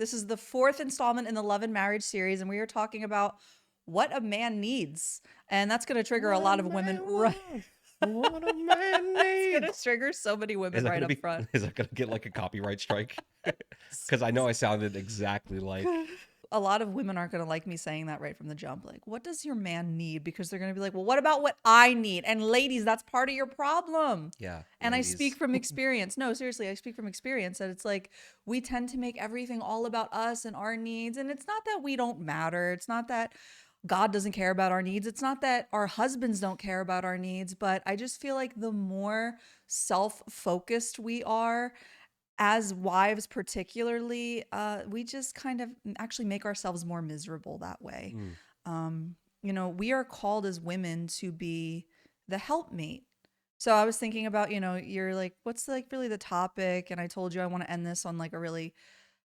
This is the fourth installment in the Love and Marriage series, and we are talking about what a man needs. And that's going to trigger a What a lot of women man right. wants, what a man It's going to needs. trigger so many women right up front. Is that gonna get like a copyright strike? Because I know I sounded exactly like. A lot of women aren't going to like me saying that right from the jump. Like, what does your man need? Because they're going to be like, well, what about what I need? And ladies, that's part of your problem. Yeah, And I speak ladies. from experience. No, seriously, I speak from experience that it's like we tend to make everything all about us and our needs. And it's not that we don't matter. It's not that God doesn't care about our needs. It's not that our husbands don't care about our needs. But I just feel like the more self focused we are, as wives particularly, we just kind of actually make ourselves more miserable that way. Mm. We are called as women to be the helpmate. So I was thinking about, you're like, what's like really the topic? And I told you I want to end this on like a really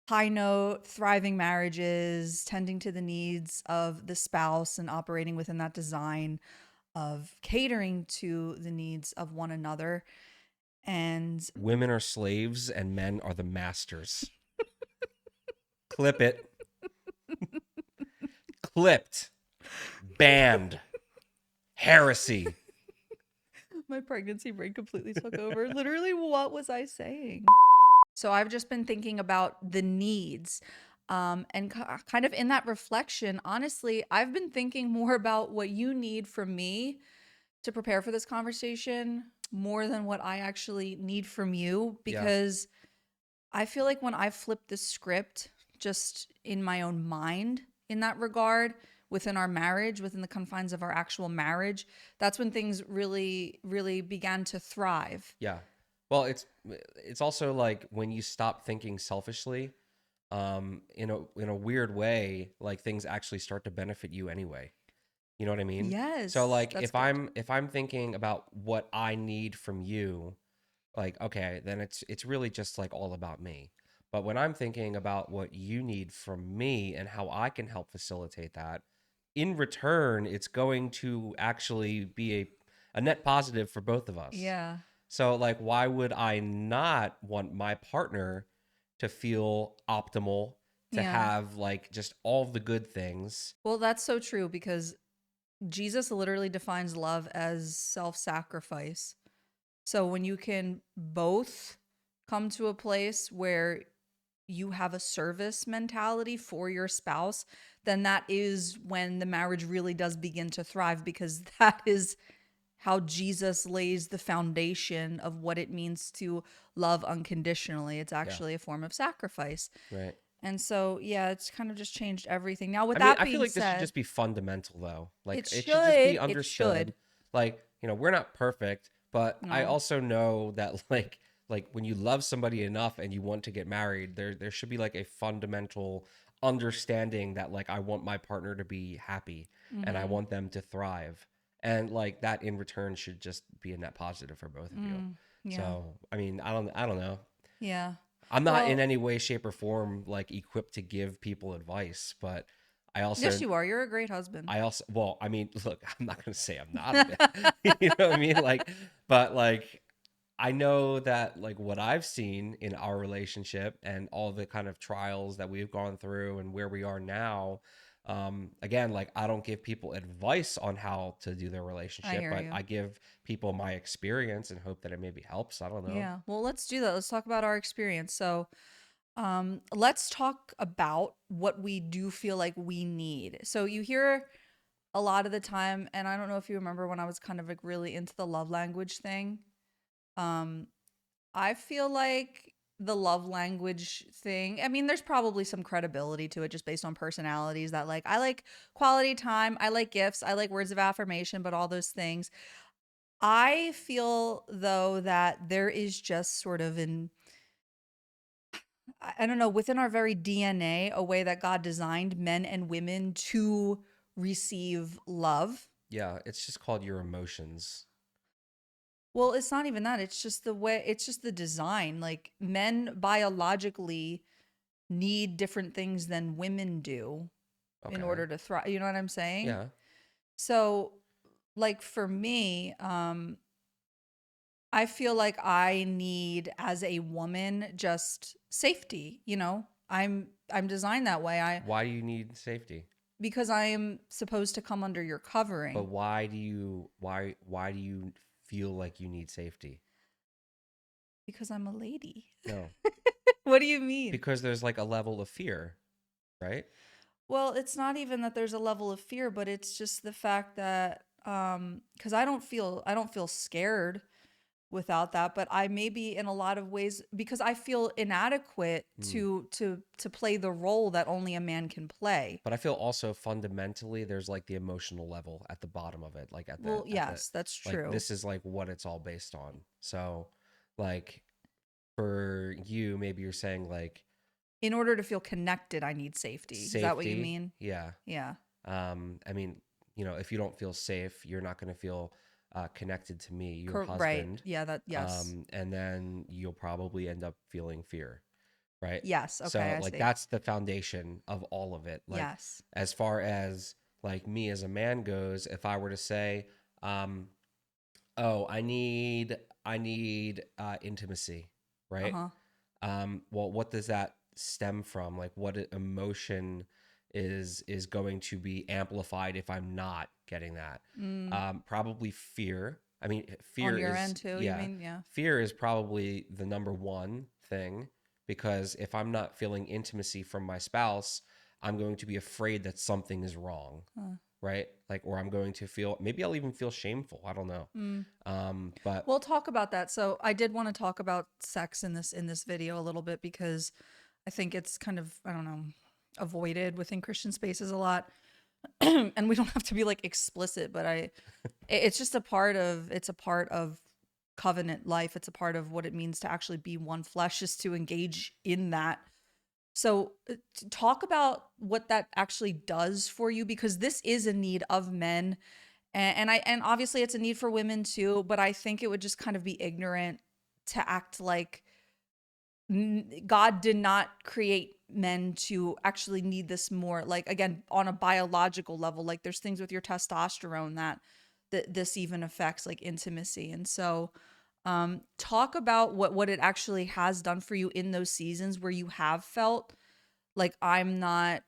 high note: thriving marriages, tending to the needs of the spouse and operating within that design of catering to the needs of one another. And Women are slaves and men are the masters. Clip it. Clipped. Banned. Heresy. my pregnancy brain completely took over. Literally, what was I saying? So I've just been thinking about the needs. And kind of in that reflection, honestly, I've been thinking more about what you need from me to prepare for this conversation more than what I actually need from you, Yeah. because I feel like when I flip the script just in my own mind in that regard, within our marriage, within the confines of our actual marriage, that's when things really, really began to thrive. Yeah. Well, it's also like when you stop thinking selfishly, in a weird way, like things actually start to benefit you anyway. You know what I mean? So Yes, like that's if good. I'm thinking about what I need from you, like okay, then it's really just like all about me. But when I'm thinking about what you need from me and how I can help facilitate that, in return, it's going to actually be a net positive for both of us. Yeah. So like why would I not want my partner to feel optimal, to Yeah. have like just all the good things? Well, that's so true because Jesus literally defines love as self sacrifice. So when you can both come to a place where you have a service mentality for your spouse, then that is when the marriage really does begin to thrive, because that is how Jesus lays the foundation of what it means to love unconditionally. It's Yeah, actually a form of sacrifice. right. And so, yeah, it's kind of just changed everything. Now, with I mean, that I feel being like this should said, just be fundamental though. it Like it should just be should, it understood. should. Like, we're not perfect, but I No. also know that like when you love somebody enough and you want to get married, there should be like a fundamental understanding that like I want my partner to be happy and I Mm-hmm. want them to thrive. And like that in return should just be a net positive for both of you. Yeah. So, I mean, I don't know. Yeah. I'm not in Well, any way, shape, or form like equipped to give people advice, but I yes, also you are. You're a great husband. well, I mean, look, I'm not gonna say I'm not a bit, you know what I mean? Like, but like, I know that like what I've seen in our relationship and all the kind of trials that we've gone through and where we are now. Again, like I don't give people advice on how to do their I relationship, hear but you. I give people my experience and hope that it maybe helps. I don't know. Yeah. Well, let's do that. Let's talk about our experience. So, let's talk about what we do feel like we need. So, you hear a lot of the time, and I don't know if you remember when I was kind of like really into the love language thing. Um, I feel like the love language thing, I mean, there's probably some credibility to it just based on personalities, that like, I like quality time, I like gifts, I like words of affirmation, but all those things. I feel though that there is just sort of I don't know, within our very DNA, a way that God designed men and women to receive love. Yeah, it's just called your emotions. Well, it's not even that. It's just the way, it's just the design. Like, men biologically need different things than women do in Okay. order to thrive. You know what I'm saying? Yeah. So, like for me, I feel like I need, as a woman, just safety, I'm designed that way. I Why do you need safety? Because I am supposed to come under your But covering. why do you feel like you need safety? Because I'm a lady. No, What do you mean? because there's like a level of fear, right? Well, it's not even that there's a level of fear, but it's just the fact that cuz I don't feel scared without that, but I maybe in a lot of ways because I feel inadequate Hmm. to play the role that only a man can play. But I feel also fundamentally there's like the emotional level at the bottom of it, like Well, at the yes, that's like true. this is like what it's all based on. So like for you, maybe you're saying like In order to feel connected, I need safety. Is that what you safety. mean? Yeah. Yeah. I mean, if you don't feel safe, you're not going to feel connected to me, your Right. husband. Yeah, that yes. And then you'll probably end up feeling fear, right? Yes. Okay, So I like see. that's the foundation of all of it. Like Yes. as far as like me as a man goes, if I were to say, um, oh, I need intimacy, right? Uh-huh. Well, what does that stem from? Like, what emotion is going to be amplified if I'm not getting that? Mm. Probably fear. I mean, On fear your is end too, you yeah, mean? Yeah. fear is probably the number one thing because if I'm not feeling intimacy from my spouse, I'm going to be afraid that something is wrong, Huh. right? Like, or I'm going to feel maybe I'll even feel shameful. I don't know. Mm. But We'll talk about that. So I did want to talk about sex in this video a little bit because I think it's kind of, I don't know, avoided within Christian spaces a lot. And we don't have to be like explicit, but it's just a part of covenant life. It's a part of what it means to actually be one flesh, is to engage in that. So talk about what that actually does for you, because this is a need of men, and obviously it's a need for women too, but I think it would just kind of be ignorant to act like God did not create men to actually need this more, like, again, on a biological level. Like there's things with your testosterone that this even affects, like intimacy. And so talk about what it actually has done for you in those seasons where you have felt like I'm not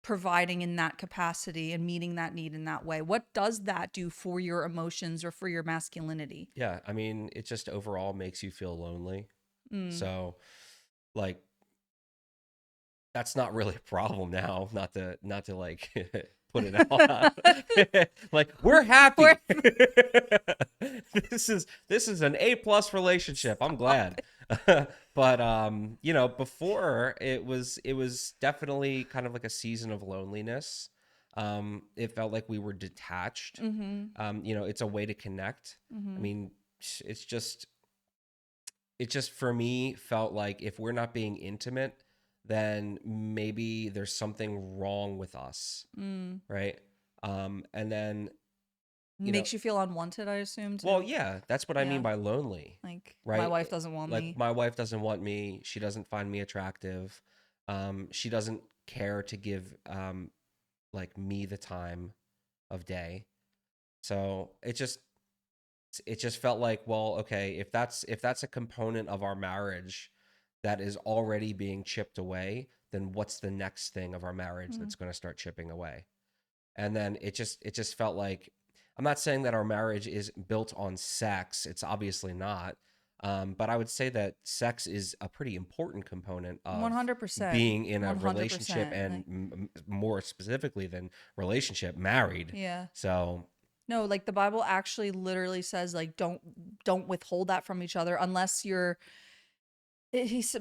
providing in that capacity and meeting that need in that way. What does that do for your emotions or for your masculinity? yeah, I mean, it just overall makes you feel lonely. Mm. So, like, that's not really a problem now. Not to like put it out. Like, we're happy. Or This is an A+ relationship. I'm stop glad. it. But before it was definitely kind of like a season of loneliness. It felt like we were detached. Mm-hmm. It's a way to connect. I Mm-hmm. mean, it's just it just for me felt like if we're not being intimate, then maybe there's something wrong with us, Mm. right? And then, you know, Makes you feel unwanted, I assume well, too. yeah, that's what I mean Yeah. by lonely, Like my right? wife doesn't want Like me. my wife doesn't want me, she doesn't find me attractive. She doesn't care to give like me the time of day. So it just felt like, well, okay, if that's a component of our marriage that is already being chipped away, then what's the next thing of our marriage Mm. that's going to start chipping away? And then it just felt like, I'm not saying that our marriage is built on sex. It's obviously not. But I would say that sex is a pretty important component of 100%. being in a relationship 100%. and Like, more specifically than relationship, married. yeah. So No, like the Bible actually literally says like don't withhold that from each other unless you're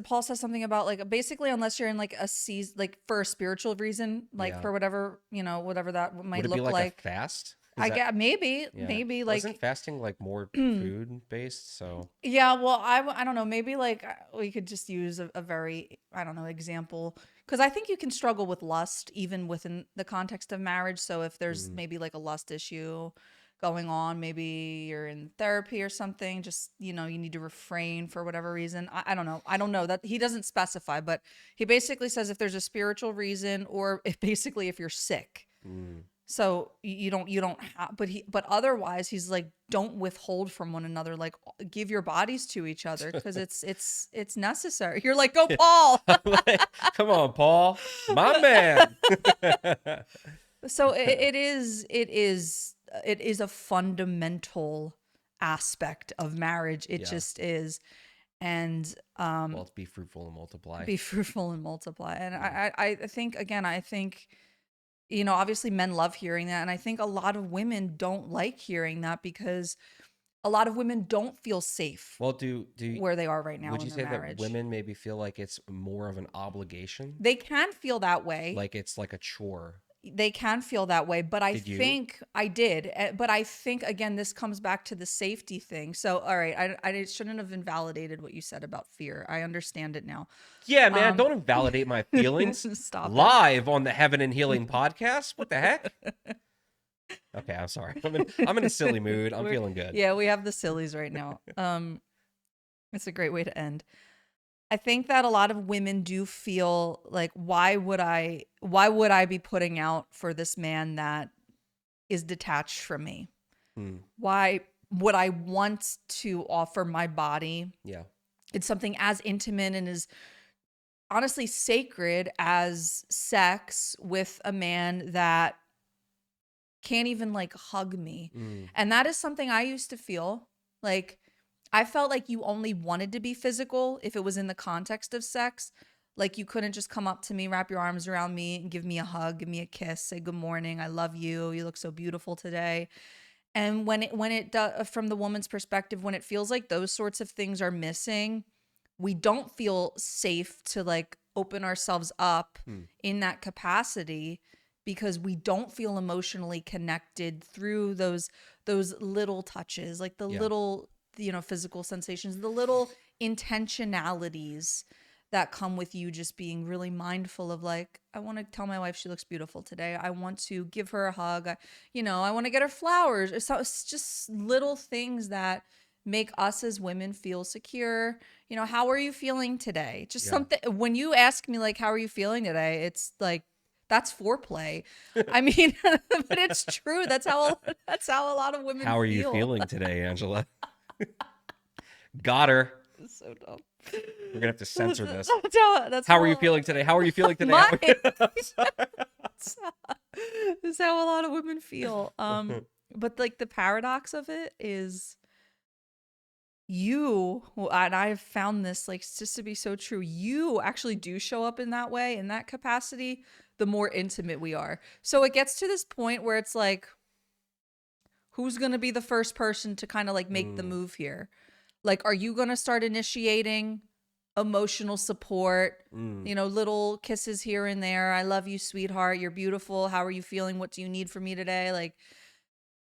Paul says something about like basically unless you're in like a season, like for a spiritual reason, like yeah. for whatever, whatever that Would might it be look like a like. fast? Is I that get maybe yeah? maybe Wasn't like fasting like more food based? So yeah, well, I don't know. Maybe like we could just use a very, I don't know, example. Because I think you can struggle with lust even within the context of marriage. So if there's mm, maybe like a lust issue going on, maybe you're in therapy or something, just, you need to refrain for whatever reason. I don't know. I don't know that he doesn't specify, but he basically says if there's a spiritual reason or if basically if you're sick. mm. So you don't have, but otherwise he's like, don't withhold from one another, like give your bodies to each other because it's necessary. You're like, go Paul. I'm like, come on, Paul, my man. So it is a fundamental aspect of marriage. It Yeah. just is. And Well, it's be fruitful and multiply. be fruitful and multiply. And Yeah. I think, again, I think, obviously men love hearing that. And I think a lot of women don't like hearing that because a lot of women don't feel safe Well, do where they are right now would in you their say that marriage. women maybe feel like it's more of an obligation? They can feel that way. Like it's like a chore. They can feel that way, but I Did you? think I did. But I think, again, this comes back to the safety thing. So, all right, I shouldn't have invalidated what you said about fear. I understand it now. Yeah, man, Um, don't invalidate my feelings Stop it. live on the Heaven and Healing podcast. What the heck? Okay, I'm sorry. I'm in a silly mood. I'm We're feeling good. Yeah, we have the sillies right now. It's a great way to end. I think that a lot of women do feel like, why would I be putting out for this man that is detached from me? Hmm. Why would I want to offer my body? Yeah. It's something as intimate and as honestly sacred as sex with a man that can't even like hug me. Mm. And that is something I used to feel like. I felt like you only wanted to be physical if it was in the context of sex. Like you couldn't just come up to me, wrap your arms around me, and give me a hug, give me a kiss, say good morning, I love you, you look so beautiful today. And when it does, from the woman's perspective, when it feels like those sorts of things are missing, we don't feel safe to like open ourselves up Hmm. in that capacity because we don't feel emotionally connected through those little touches, like the Yeah. little, physical sensations, the little intentionalities that come with you just being really mindful of, like, I want to tell my wife she looks beautiful today. I want to give her a hug. I want to get her flowers. It's just little things that make us as women feel secure. How are you feeling today? Just Yeah. something. When you ask me, like, how are you feeling today? It's like, that's foreplay. I mean, but it's true. That's how a lot of women How are you feel. feeling today, Angela? Got her. It's so dumb. We're gonna have to That's, censor this. that's how. That's How are you how. feeling today? How are you feeling today? My. I'm sorry. This is how a lot of women feel. But like the paradox of it is, and I've found this like just to be so true. You actually do show up in that way, in that capacity, the more intimate we are. So it gets to this point where it's like, who's going to be the first person to kind of like make the Mm. move here? Like, are you going to start initiating emotional support? Mm. Little kisses here and there. I love you, sweetheart. You're beautiful. How are you feeling? What do you need from me today? Like,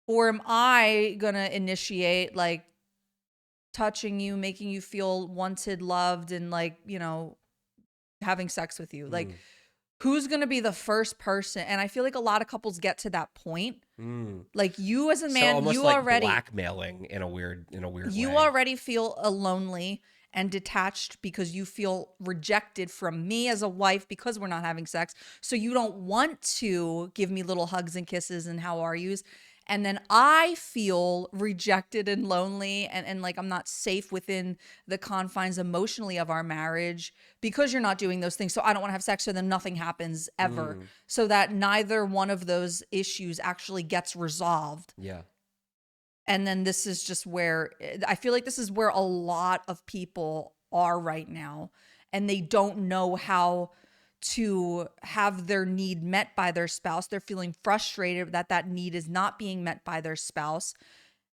or am I going to initiate, like, touching you, making you feel wanted, loved, and like, having sex with you? Like, Mm. who's going to be the first person? And I feel like a lot of couples get to that point. Mm. Like, you as a So man, almost like blackmailing in a weird you way. already feel lonely and detached because you feel rejected from me as a wife because we're not having sex. So you don't want to give me little hugs and kisses and how are yous. And then I feel rejected and lonely and like I'm not safe within the confines emotionally of our marriage because you're not doing those things. So I don't want to have sex. So then nothing happens ever. Mm. So that neither one of those issues actually gets resolved. Yeah. And then this is just where I feel like this is where a lot of people are right now. And they don't know how to have their need met by their spouse. They're feeling frustrated that that need is not being met by their spouse.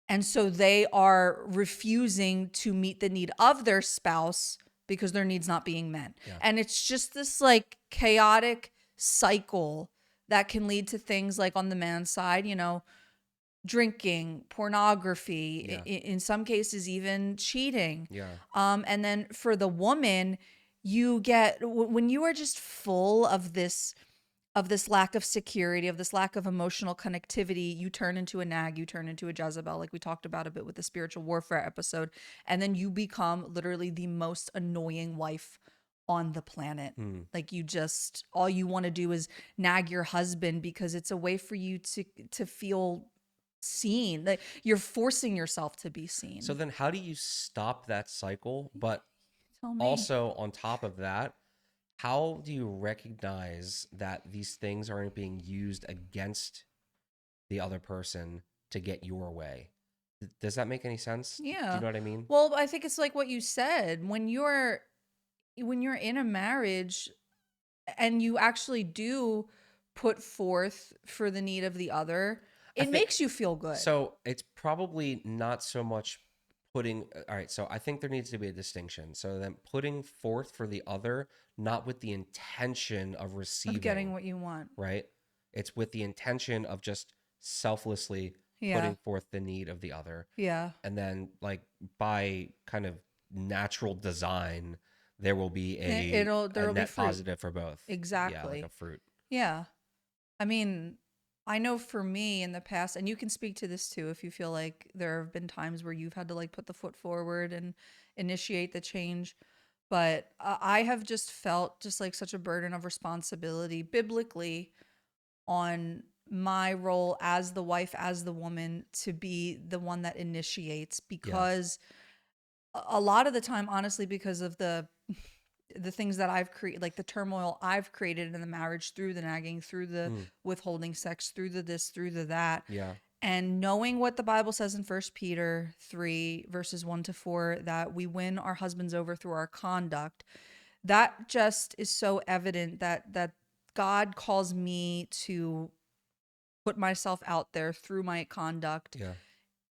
And so they are refusing to meet the need of their spouse because their need's not being met. Yeah. And it's just this like chaotic cycle that can lead to things like on the man's side, drinking, pornography, Yeah. in some cases even cheating. Yeah. And then for the woman, you get when you are just full of this lack of security, of this lack of emotional connectivity, you turn into a nag, you turn into a Jezebel, like we talked about a bit with the spiritual warfare episode, and then you become literally the most annoying wife on the planet. Hmm. Like you just all you want to do is nag your husband because it's a way for you to feel seen. Like you're forcing yourself to be So seen. then how do you stop that cycle? But Tell me. also on top of that, how do you recognize that these things aren't being used against the other person to get your way? Does that make any sense? Do you Yeah. know what I mean? Well, I think it's like what you said. When you're in a marriage and you actually do put forth for the need of the other, I it think makes you feel good. so. It's probably not so much putting. All right. So I think there needs to be a distinction. So then putting forth for the other, not with the intention of Of getting receiving, what you want. right? It's with the intention of just selflessly Yeah. putting forth the need of the other. Yeah. And then, like, by kind of natural design, there will be a There'll be net fruit. positive for both. Yeah, like a Exactly. fruit. Yeah. I mean, I know for me in the past, and you can speak to this too if you feel like there have been times where you've had to like put the foot forward and initiate the change. But I have just felt just like such a burden of responsibility biblically on my role as the wife, as the woman, to be the one that initiates Yeah. because a lot of the time, honestly, because of the things that I've created, like the turmoil I've created in the marriage through the nagging, through the Mm, withholding sex, through the this, through the that, yeah. and knowing what the Bible says in First Peter 3 verses 1 to 4 that we win our husbands over through our conduct, that just is so evident that God calls me to put myself out there through my conduct Yeah.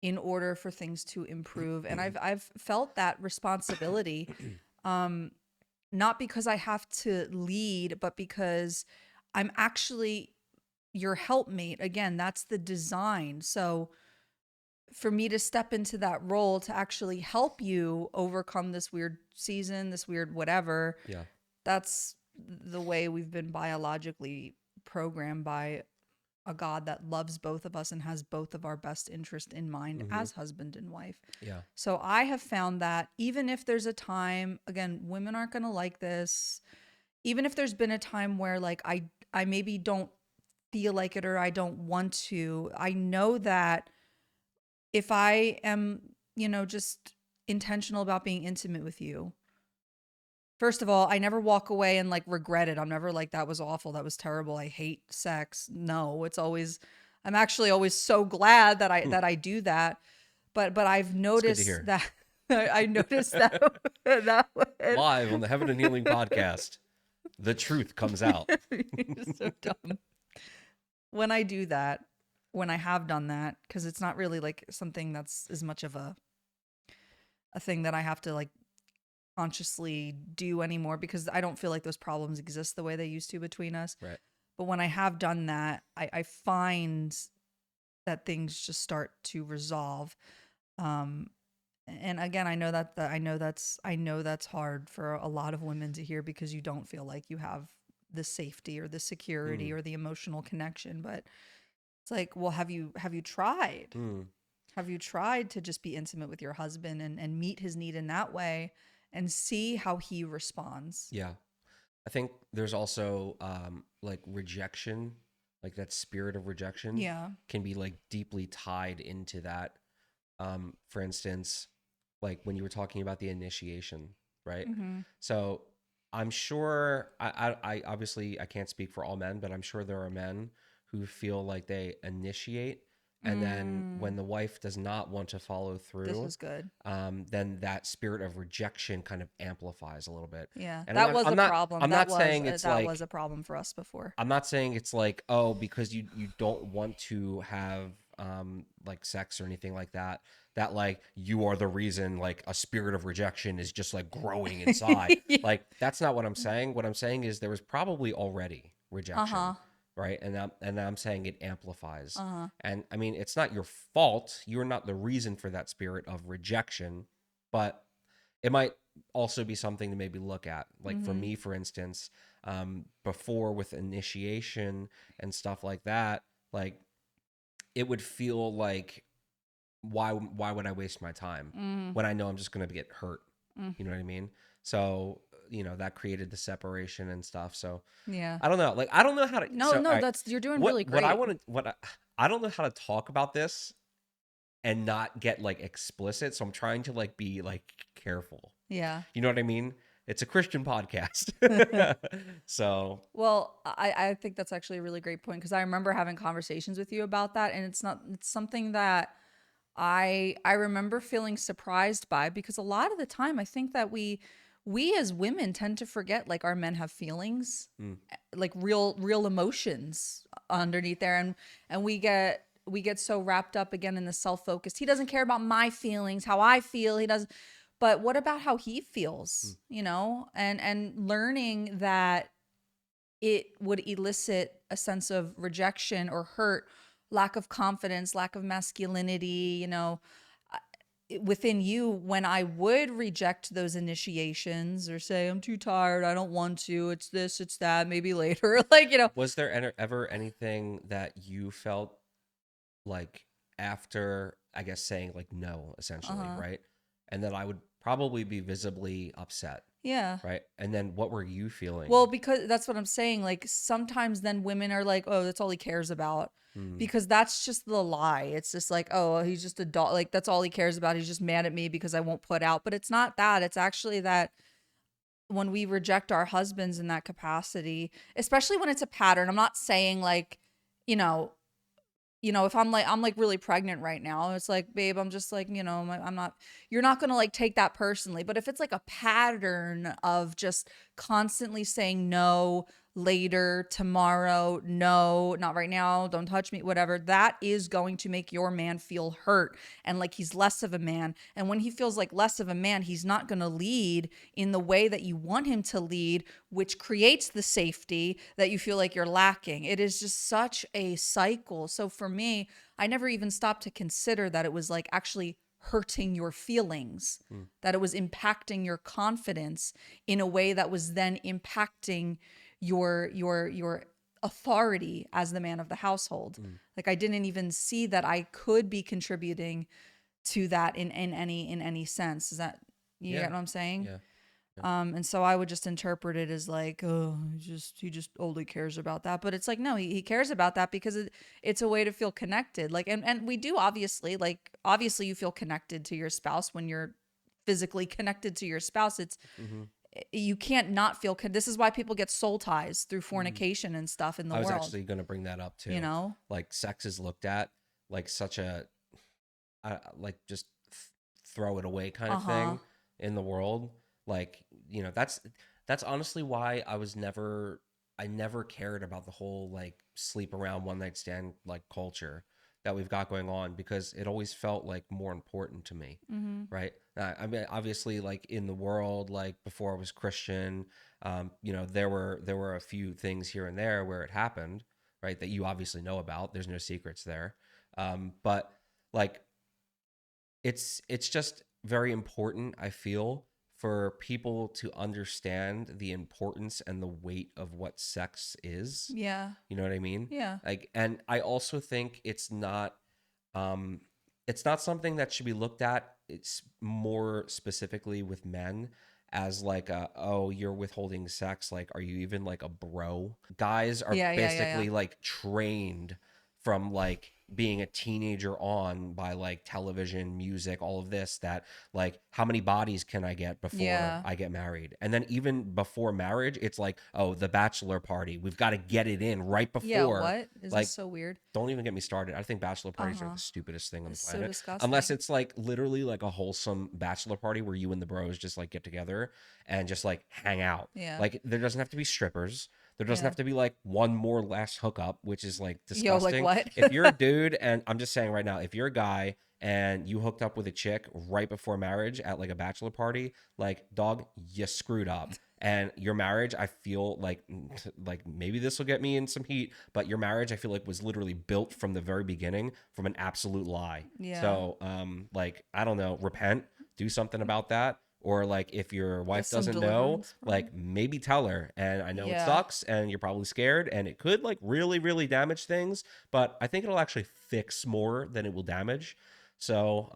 in order for things to improve. And I've felt that responsibility. Um, not because I have to lead, but because I'm actually your helpmate. Again, that's the design. So for me to step into that role to actually help you overcome this weird season, this weird whatever, Yeah. that's the way we've been biologically programmed by a God that loves both of us and has both of our best interest in mind Hmm. as husband and wife. Yeah. So I have found that even if there's a time, again, women aren't going to like this, even if there's been a time where like I maybe don't feel like it or I don't want to, I know that if I am, just intentional about being intimate with you, first of all, I never walk away and like regret it. I'm never like that was awful, that was terrible, I hate sex. No, it's always I'm actually always so glad that I Hmm. that I do that. But I've It's good to noticed hear. that I noticed that that when Live on the Heaven and Healing podcast, the truth comes out. you're so dumb. When I do that, when I have done that, because it's not really like something that's as much of a thing that I have to like consciously do anymore because I don't feel like those problems exist the way they used to between us. Right. But when I have done that, I find that things just start to resolve. Um, and again, I know that's hard for a lot of women to hear because you don't feel like you have the safety or the security Mm. or the emotional connection. But it's like, well, have you tried? Mm. Have you tried to just be intimate with your husband and meet his need in that way and see how he responds? Yeah. I think there's also like rejection, like that spirit of rejection Yeah. can be like deeply tied into that. For instance, like when you were talking about the initiation, right? Mm-hmm. So I'm sure I obviously I can't speak for all men, but I'm sure there are men who feel like they initiate, and then when Mm, the wife does not want to follow this through, is good. then that spirit of rejection kind of amplifies a little bit. Yeah, And that was I'm a not problem. I'm not saying it's That was like a problem for us before. I'm not saying it's like, oh, because you don't want to have like sex or anything like that, that like you are the reason like a spirit of rejection is just like growing inside. Yeah. Like that's not what I'm saying. What I'm saying is there was probably already rejection, Uh-huh. right? And I'm saying it amplifies. Uh-huh. And I mean, it's not your fault. You're not the reason for that spirit of rejection, but it might also be something to maybe look at. Like for Mm-hmm. me, for instance, before with initiation and stuff like that, like it would feel like why would I waste my time Mm-hmm. when I know I'm just going to get hurt? Mm. You know what I mean? So that created the separation and stuff. So Yeah. I don't know. Like I don't know how to. No, So no, all right, that's you're doing really what I great. want to I don't know how to talk about this and not get like explicit. So I'm trying to like be like careful. Yeah. You know what I mean? It's a Christian podcast. So, Well, I think that's actually a really great point because I remember having conversations with you about that, and it's something that I remember feeling surprised by because a lot of the time I think that we as women tend to forget like our men have feelings, mm, like real emotions underneath there, and we get so wrapped up again in the self-focused. He doesn't care about my feelings, how I feel. He doesn't. But what about how he mm, feels, and learning that it would elicit a sense of rejection or hurt, lack of confidence, lack of masculinity, within you when I would reject those initiations or say, I'm too tired, I don't want to, it's this, it's that, maybe later. was there ever anything that you felt like after, I guess, saying like no, essentially, Uh-huh. right? And then I would probably be visibly upset, Yeah. right? And then what were you Well, feeling? because that's what I'm saying. Like sometimes then women are like, oh, that's all he cares about. Mm, Because that's just the lie. It's just like, oh, he's just a dog. Like that's all he cares about. He's just mad at me because I won't put out. But it's not that. It's actually that when we reject our husbands in that capacity, especially when it's a pattern, I'm not saying like, you know, if I'm like really pregnant right now, it's like, babe, I'm just like, I'm not, you're not going to like take that personally. But if it's like a pattern of just constantly saying no, later, tomorrow, no, not right now, don't touch me, whatever, that is going to make your man feel hurt and like he's less of a man. And when he feels like less of a man, he's not going to lead in the way that you want him to lead, which creates the safety that you feel like you're lacking. It is just such a cycle. So for me, I never even stopped to consider that it was like actually hurting your feelings, mm, that it was impacting your confidence in a way that was then impacting your authority as the man of the household. mm. Like I didn't even see that I could be contributing to that in any sense. Is that you Yeah, get what I'm saying? yeah, yeah. And so I would just interpret it as like, oh, he just only cares about that. But it's like, no, he cares about that because it's a way to feel connected. Like, and we do obviously you feel connected to your spouse when you're physically connected to your spouse. It's Hmm. you can't not feel. This is why people get soul ties through Mm. fornication and stuff in the I was world. actually going to bring that up You too. know? Like sex is looked at like such a like just throw it away kind Uh of huh. thing in the world. Like, that's honestly why I never cared about the whole like sleep around one night stand like culture that we've got going on because it always felt like more important to me. Mm-hmm. Right. I mean, obviously, like in the world, like before I was Christian, there were a few things here and there where it happened, right? That you obviously know about. There's no secrets there. But like it's just very important, I feel, for people to understand the importance and the weight of what sex is. Yeah. You know what I mean? Yeah. Like, and I also think um it's not something that should be looked at. It's more specifically with men as like oh, you're withholding sex, like are you even like a bro? Guys are Yeah. Yeah. Yeah. Yeah. basically like trained from like being a teenager on by like television, music, all of this, that like how many bodies can I get before Yeah. I get married? And then even before marriage, it's like, oh, the bachelor party. We've got to get it in right Yeah. before. What is this Like, so weird? don't even get me started. I think bachelor Uh parties are huh. the stupidest thing on the It's so planet. Unless disgusting. it's like literally like a wholesome bachelor party where you and the bros just like get together and just like hang out. Yeah. Like there doesn't have to be strippers. There doesn't Yeah. have to be like one more last hookup, which is like Yo, like disgusting. what? If you're a dude, and I'm just saying right now, if you're a guy and you hooked up with a chick right before marriage at like a bachelor party, like dog, you screwed up. And your marriage, I feel like maybe this will get me in some heat, but your marriage, I feel like was literally built from the very beginning from an absolute lie. Yeah. So, like I don't know, repent, do something about that. Or like if your Get wife some doesn't know, deliverance from like it. maybe tell her. And I know it Yeah. sucks and you're probably scared and it could like really, really damage things, but I think it'll actually fix more than it will damage. So,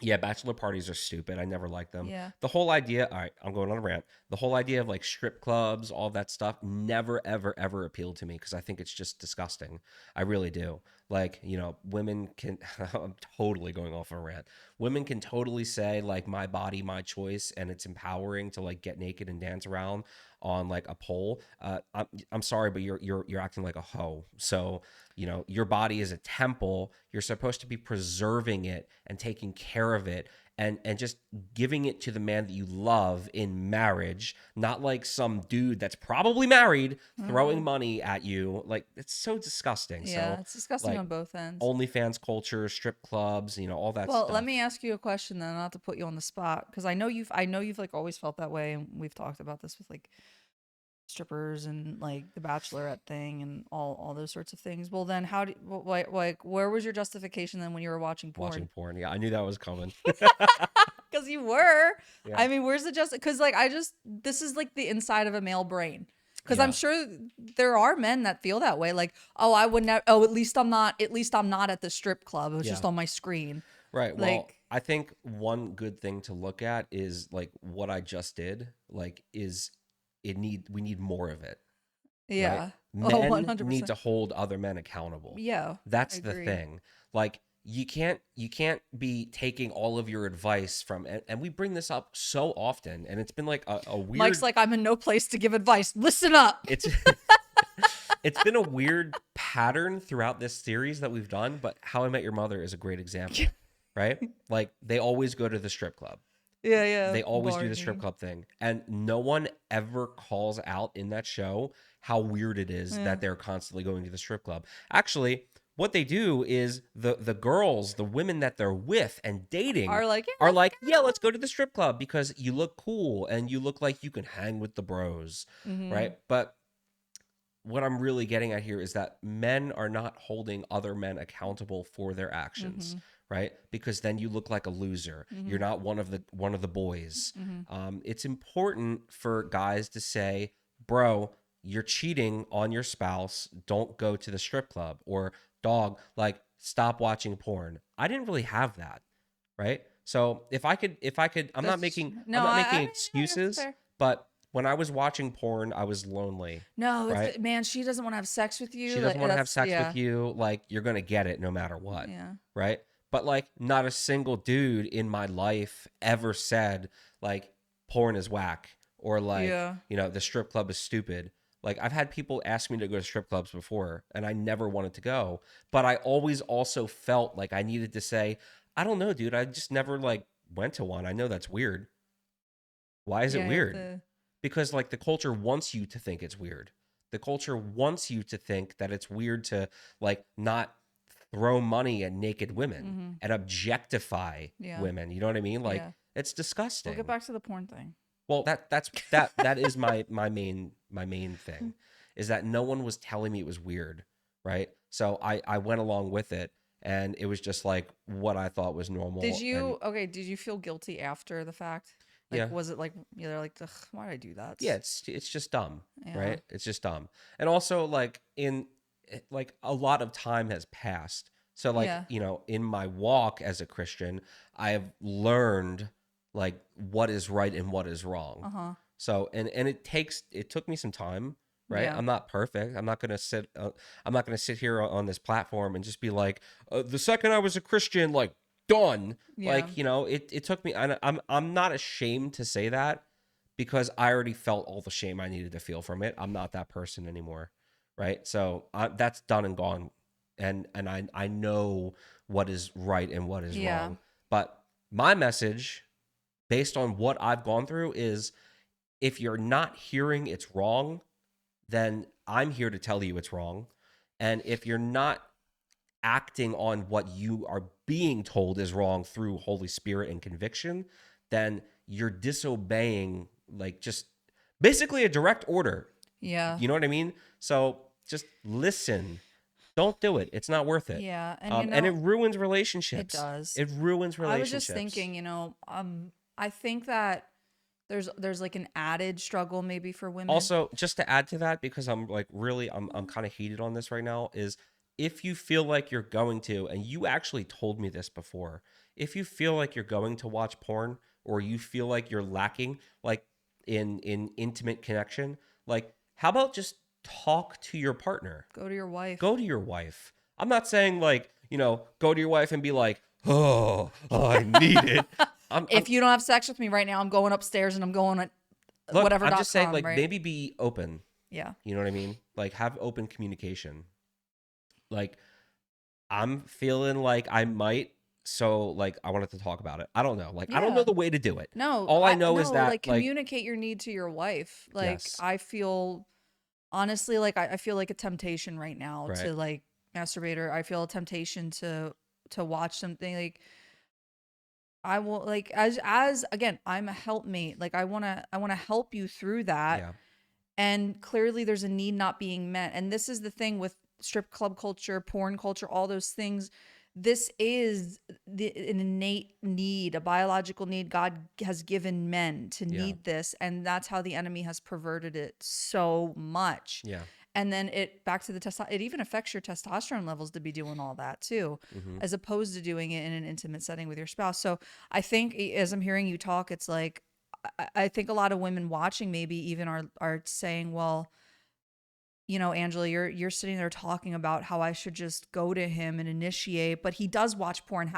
Yeah, bachelor parties are stupid. I never liked them. Yeah. The whole idea, all right, I'm going on a rant. The whole idea of like strip clubs, all that stuff, never, ever, ever appealed to me because I think it's just disgusting. I really do. Like, women can, I'm totally going off on a rant. Women can totally say, like, my body, my choice, and it's empowering to like get naked and dance around on like a pole. I'm sorry, but you're acting like a hoe. So, your body is a temple. You're supposed to be preserving it and taking care of it and just giving it to the man that you love in marriage, not like some dude that's probably married throwing Mhm. money at you. Like, it's so disgusting. Yeah, So, it's disgusting like, on both ends. OnlyFans culture, strip clubs, all that Well, let me stuff. ask you a question then, not to put you on the spot, because I know you've like always felt that way, and we've talked about this with like strippers and like the bachelorette thing and all those sorts of things. Well, then like where was your justification then when you were watching Watching porn? porn. Yeah, I knew that was coming. Because you were. Yeah. I mean, where's the just? Because like this is like the inside of a male brain. Because I'm Yeah. sure there are men that feel that way. Like, oh, I would never. Oh, at least I'm not. At least I'm not at the strip club. It was Yeah. just on my screen. Right. Well, Like, I think one good thing to look at is like what I just did. Like, we need more of it, right? yeah. Oh, Men need 100%. to hold other men accountable. Yeah, I That's the agree. thing. Like, you can't be taking all of your advice from, and we bring this up so often, and it's been like a Mike's weird. like, I'm in no place to give advice. Listen up. It's it's been a weird pattern throughout this series that we've done, but How I Met Your Mother is a great example, right? Like, they always go to the strip club. Yeah, yeah. They always do the strip Barney. club thing. And no one ever calls out in that show how weird it is Yeah. that they're constantly going to the strip club. Actually, what they do is the girls, the women that they're with and dating Are like, yeah, are let's like, "Yeah, let's go. go to the strip club because you look cool and you look like you can hang with the bros." Mm-hmm. Right? But what I'm really getting at here is that men are not holding other men accountable for their actions, Mm-hmm. right? Because then you look like a loser. Mm-hmm. You're not one of the boys. Mm-hmm. It's important for guys to say, "Bro, you're cheating on your spouse. Don't go to the strip club." Or, "Dog, like, stop watching porn." I didn't really have that, right? So if I could, That's I'm no, not I making mean, I guess it's excuses, fair. but when I was watching porn, I was lonely, No, right? if man, she doesn't want to have sex with She you. doesn't Like want to have that's sex with yeah, you. Like, you're going to get it no matter what. yeah, Right. But like, not a single dude in my life ever said, like, porn is whack or like, yeah, the strip club is stupid. Like, I've had people ask me to go to strip clubs before and I never wanted to go. But I always also felt like I needed to say, I don't know, dude. I just never like went to one. I know that's weird. Why is it yeah. You have weird? to. Because like the culture wants you to think it's weird. The culture wants you to think that it's weird to like not throw money at naked women Mm-hmm. and objectify Yeah, women. You know what I mean? Like, yeah. it's We'll get disgusting. back to the porn thing. Well, that is my main thing is that no one was telling me it was weird, right? So I went along with it and it was just like what I thought was Did normal. And you okay? Did you feel guilty after the fact? Like, yeah, was it like you're like, ugh, why did I do that? yeah, it's just dumb, Yeah, right? It's just dumb. And also like like a lot of time has passed. So like, yeah. in my walk as a Christian, I have learned like what is right and what is wrong. Uh huh. So and it took me some time, right? Yeah, I'm not perfect. I'm not going to sit here on this platform and just be like, the second I was a Christian, like, done. yeah, Like, it took me, and I'm not ashamed to say that because I already felt all the shame I needed to feel from it. I'm not that person anymore, right? So that's done and gone, and I know what is right and what is yeah, wrong. But my message, based on what I've gone through, is if you're not hearing it's wrong, then I'm here to tell you it's wrong. And if you're not acting on what you are being told is wrong through Holy Spirit and conviction, then you're disobeying, like, just basically a direct order. yeah, You know what I mean? So just listen. Don't do it. It's not worth it. yeah. And And it ruins it relationships. does. It ruins I was just relationships. thinking, I think that there's like an added struggle maybe for women. Also, just to add to that, because I'm like really I'm kind of heated on this right now, is if you feel like you're going to, and you actually told me this before, if you feel like you're going to watch porn, or you feel like you're lacking like in intimate connection, like how about just talk to your partner? Go to your Go wife. to your wife. I'm not saying like, go to your wife and be like, "Oh, I need it." I'm If you don't have sex with me right now, I'm going upstairs and I'm going at Look, I'm whatever just saying .com, like right? maybe be open. Yeah. You know what I mean? Like have open communication. Like I'm feeling like I might, so like I wanted to talk about it. I don't know. Like I don't know Yeah. the way to do it. No, All I I know is no, that like like communicate your need to your wife. Like yes, I feel honestly like I feel like a temptation right now right. to like masturbate, or I feel a temptation to watch something like I will like as again, I'm a helpmate. Like I wanna help you through that. Yeah. And clearly there's a need not being met. And this is the thing with strip club culture, porn culture, all those things. This is an innate need, a biological need God has given men to Yeah. need this. And that's how the enemy has perverted it so much. Yeah. And then it back to the it even affects your testosterone levels to be doing all that too, Mhm. as opposed to doing it in an intimate setting with your spouse. So I think as I'm hearing you talk, it's like I think a lot of women watching maybe even are saying, well, Angela, you're sitting there talking about how I should just go to him and initiate, but he does watch porn.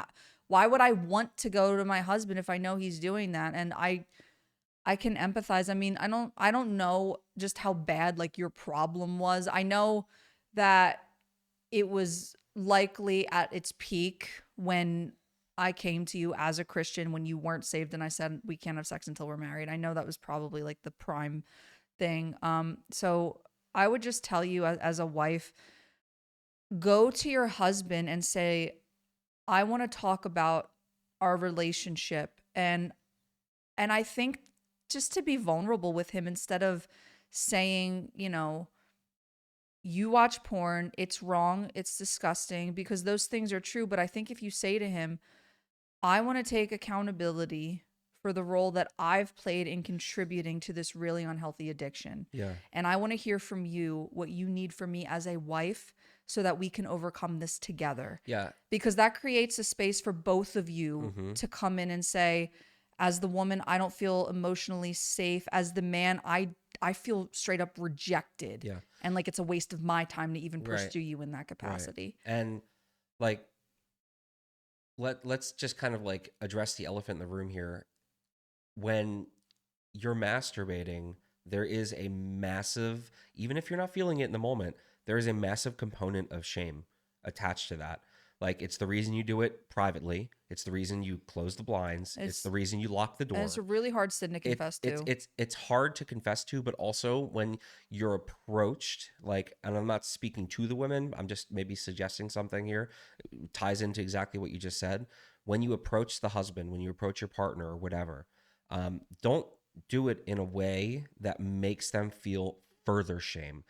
Why would I want to go to my husband if I know he's doing that? And I can empathize. I mean, I don't know just how bad like your problem was. I know that it was likely at its peak when I came to you as a Christian when you weren't saved and I said we can't have sex until we're married. I know that was probably like the prime thing. So I would just tell you as a wife, go to your husband and say, I want to talk about our relationship, and I think just to be vulnerable with him instead of saying, you watch porn, it's wrong, it's disgusting, because those things are true. But I think if you say to him, I want to take accountability for the role that I've played in contributing to this really unhealthy addiction. Yeah. And I want to hear from you what you need from me as a wife so that we can overcome this together. Yeah. Because that creates a space for both of you Mhm. to come in and say, as the woman, I don't feel emotionally safe. As the man, I feel straight up rejected. Yeah. And like it's a waste of my time to even Right. pursue you in that Right. capacity. And like let's just kind of like address the elephant in the room here. When you're masturbating, there is a massive, even if you're not feeling it in the moment, there is a massive component of shame attached to that. Like it's the reason you do it privately. It's the reason you close the blinds. It's the It's reason you lock the and it's a door. really hard sin to confess It's to. it's it's hard to confess to, but also when you're approached, like, and I'm not speaking to the women, I'm just maybe suggesting something here, it ties into exactly what you just said. When you approach the husband, when you approach your partner or whatever, don't do it in a way that makes them feel further shame.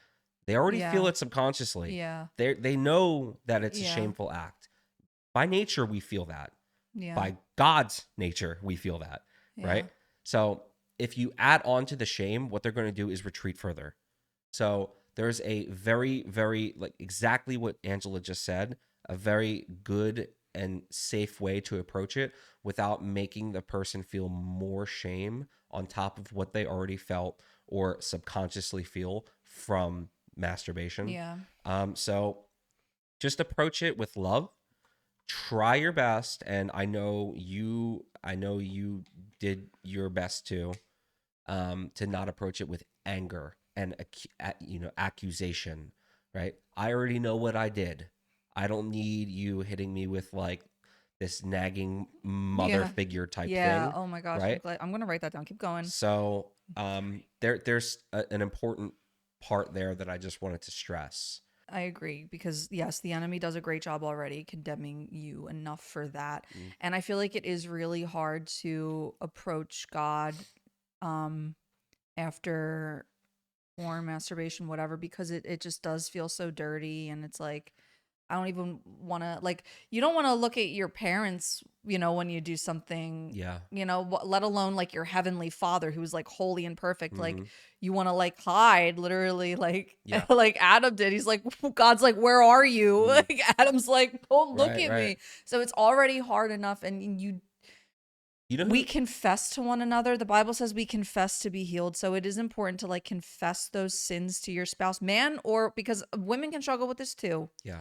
They already feel Yeah. it subconsciously. Yeah. They know that it's a Yeah. shameful act. By nature, we feel that. Yeah. By God's nature, we feel that, Yeah. right? So if you add on to the shame, what they're going to do is retreat further. So there's a very, very, like exactly what Angela just said, a very good and safe way to approach it without making the person feel more shame on top of what they already felt or subconsciously feel from masturbation. Yeah. So just approach it with love, try your best, and I know you did your best to not approach it with anger and accusation, right? I already know what I did. I don't need you hitting me with like this nagging mother Yeah. figure type Yeah. thing, Oh my gosh. right? I'm gonna write that down. Keep going. So there's an important part there that I just wanted to stress. I agree because yes, the enemy does a great job already condemning you enough for that. Mm, And I feel like it is really hard to approach God um after porn, masturbation, whatever, because it just does feel so dirty and it's like I don't even want to, like, you don't want to look at your parents, when you do something, Yeah. let alone like your heavenly father who's like holy and perfect. Like, Mm-hmm. you want to like hide literally, like, Yeah. like Adam did. He's like, God's like, where are you? Mm. Like, Adam's like, don't look Right. at Right. me. So it's already hard enough. And You know we who? confess to one another. The Bible says we confess to be healed. So it is important to like confess those sins to your spouse, man, or because women can struggle with this too. Yeah.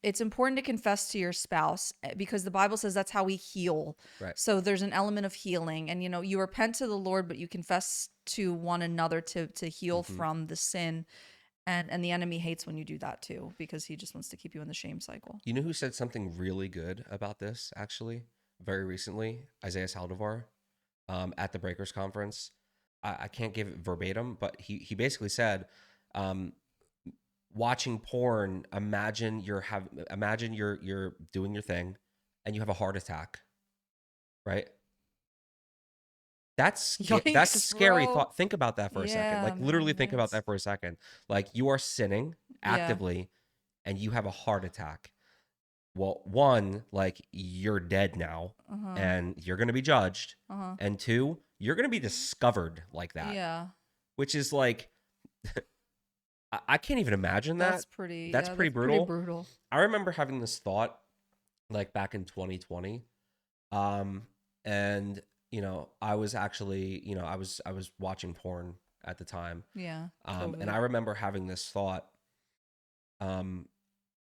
It's important to confess to your spouse, because the Bible says that's how we heal. Right. So there's an element of healing, and you repent to the Lord, but you confess to one another to heal Mm-hmm. from the sin. And the enemy hates when you do that too, because he just wants to keep you in the shame cycle. You know who said something really good about this actually very recently? Isaiah Saldivar, at the Breakers conference. I can't give it verbatim, but he basically said, um, watching porn. Imagine you're doing your thing, and you have a heart attack, right? That's a Yikes, scary bro. thought. Think about that for a second. Yeah, Like literally man, think about that's that for a second. Like you are sinning yeah. actively, and you have a heart attack. Well, one, like you're dead now Uh-huh. and you're going to be judged. Uh-huh. And two, you're going to be discovered like that, Yeah. which is like, I can't even imagine That's that. pretty That's yeah, pretty that's pretty brutal. brutal. I remember having this thought like back in 2020. Um, and, I was actually, I was watching porn at the time. Yeah. And COVID. I remember having this thought. Um,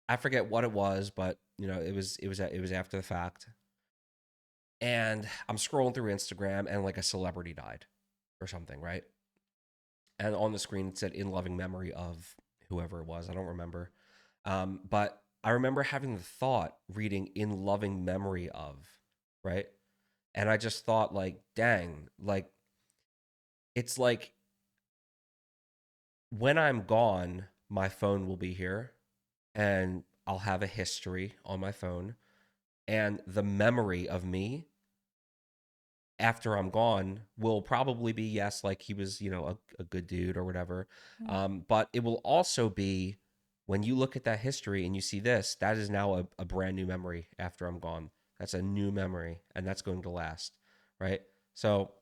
I forget what it was, but it was after the fact. And I'm scrolling through Instagram and like a celebrity died or something, right? And on the screen it said in loving memory of whoever it was. I don't remember. But I remember having the thought reading in loving memory of, right? And I just thought like, dang, like it's like when I'm gone, my phone will be here and I'll have a history on my phone and the memory of me after I'm gone will probably be yes, like he was, a good dude or whatever. Yeah. But it will also be when you look at that history and you see this, that is now a brand new memory after I'm gone. That's a new memory and that's going to last, right? So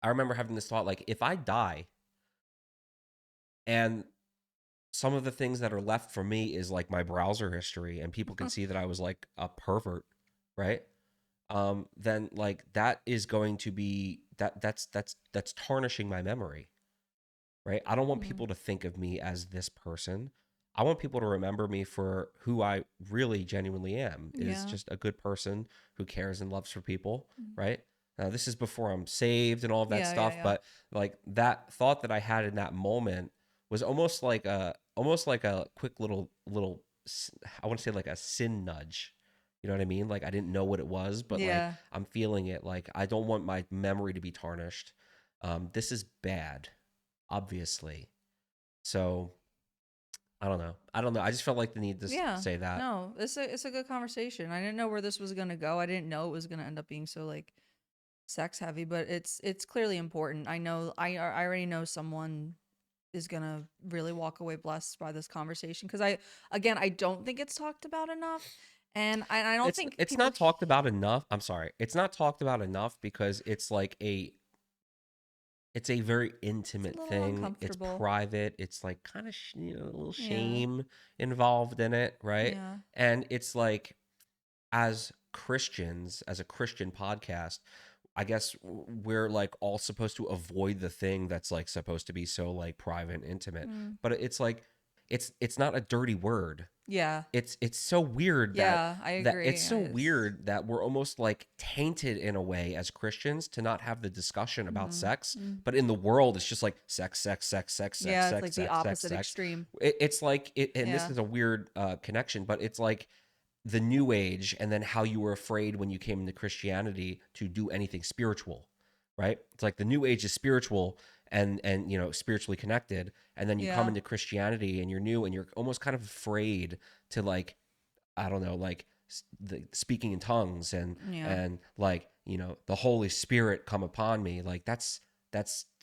I remember having this thought like, if I die and some of the things that are left for me is like my browser history and people can see that I was like a pervert, right? Then like that is going to be that's tarnishing my memory, right? I don't want Mhm. people to think of me as this person. I want people to remember me for who I really genuinely am, is Yeah. just a good person who cares and loves for people, Mhm. right? Now, this is before I'm saved and all of that Yeah, yeah, stuff, yeah. but like that thought that I had in that moment was almost like a quick I want to say like a sin nudge. You know what I mean? Like I didn't know what it was, but like Yeah. I'm feeling it. Like I don't want my memory to be tarnished. This is bad, obviously. So I don't know. I don't know. I just felt like the need to Yeah. say that. No, it's a good conversation. I didn't know where this was gonna go. I didn't know it was gonna end up being so like sex heavy, but it's clearly important. I already know someone is gonna really walk away blessed by this conversation, because I don't think it's talked about enough, and I don't It's think it's people. not talked about enough. I'm sorry. It's not talked about enough because it's a very It's a intimate little thing. It's uncomfortable. private. It's like kind of a little Yeah. shame involved in it, right? Yeah. And it's like as Christians, as a Christian podcast, I guess we're like all supposed to avoid the thing that's like supposed to be so like private and intimate. Mm. But it's like it's not a dirty word. Yeah. It's so weird that Yeah, I that agree. it's so weird that we're almost like tainted in a way as Christians to not have the discussion about Mhm. sex, Mm. but in the world it's just like sex, sex, sex, sex, sex, Yeah, it's sex, like the sex, sex, opposite sex. extreme. It's like it, and this Yeah. is a weird connection, but it's like the new age and then how you were afraid when you came into Christianity to do anything spiritual, right? It's like the new age is spiritual and spiritually connected, and then you come Yeah. into Christianity and you're new and you're almost kind of afraid to like, I don't know, like the speaking in tongues and Yeah. and like, the Holy Spirit come upon me. Like that's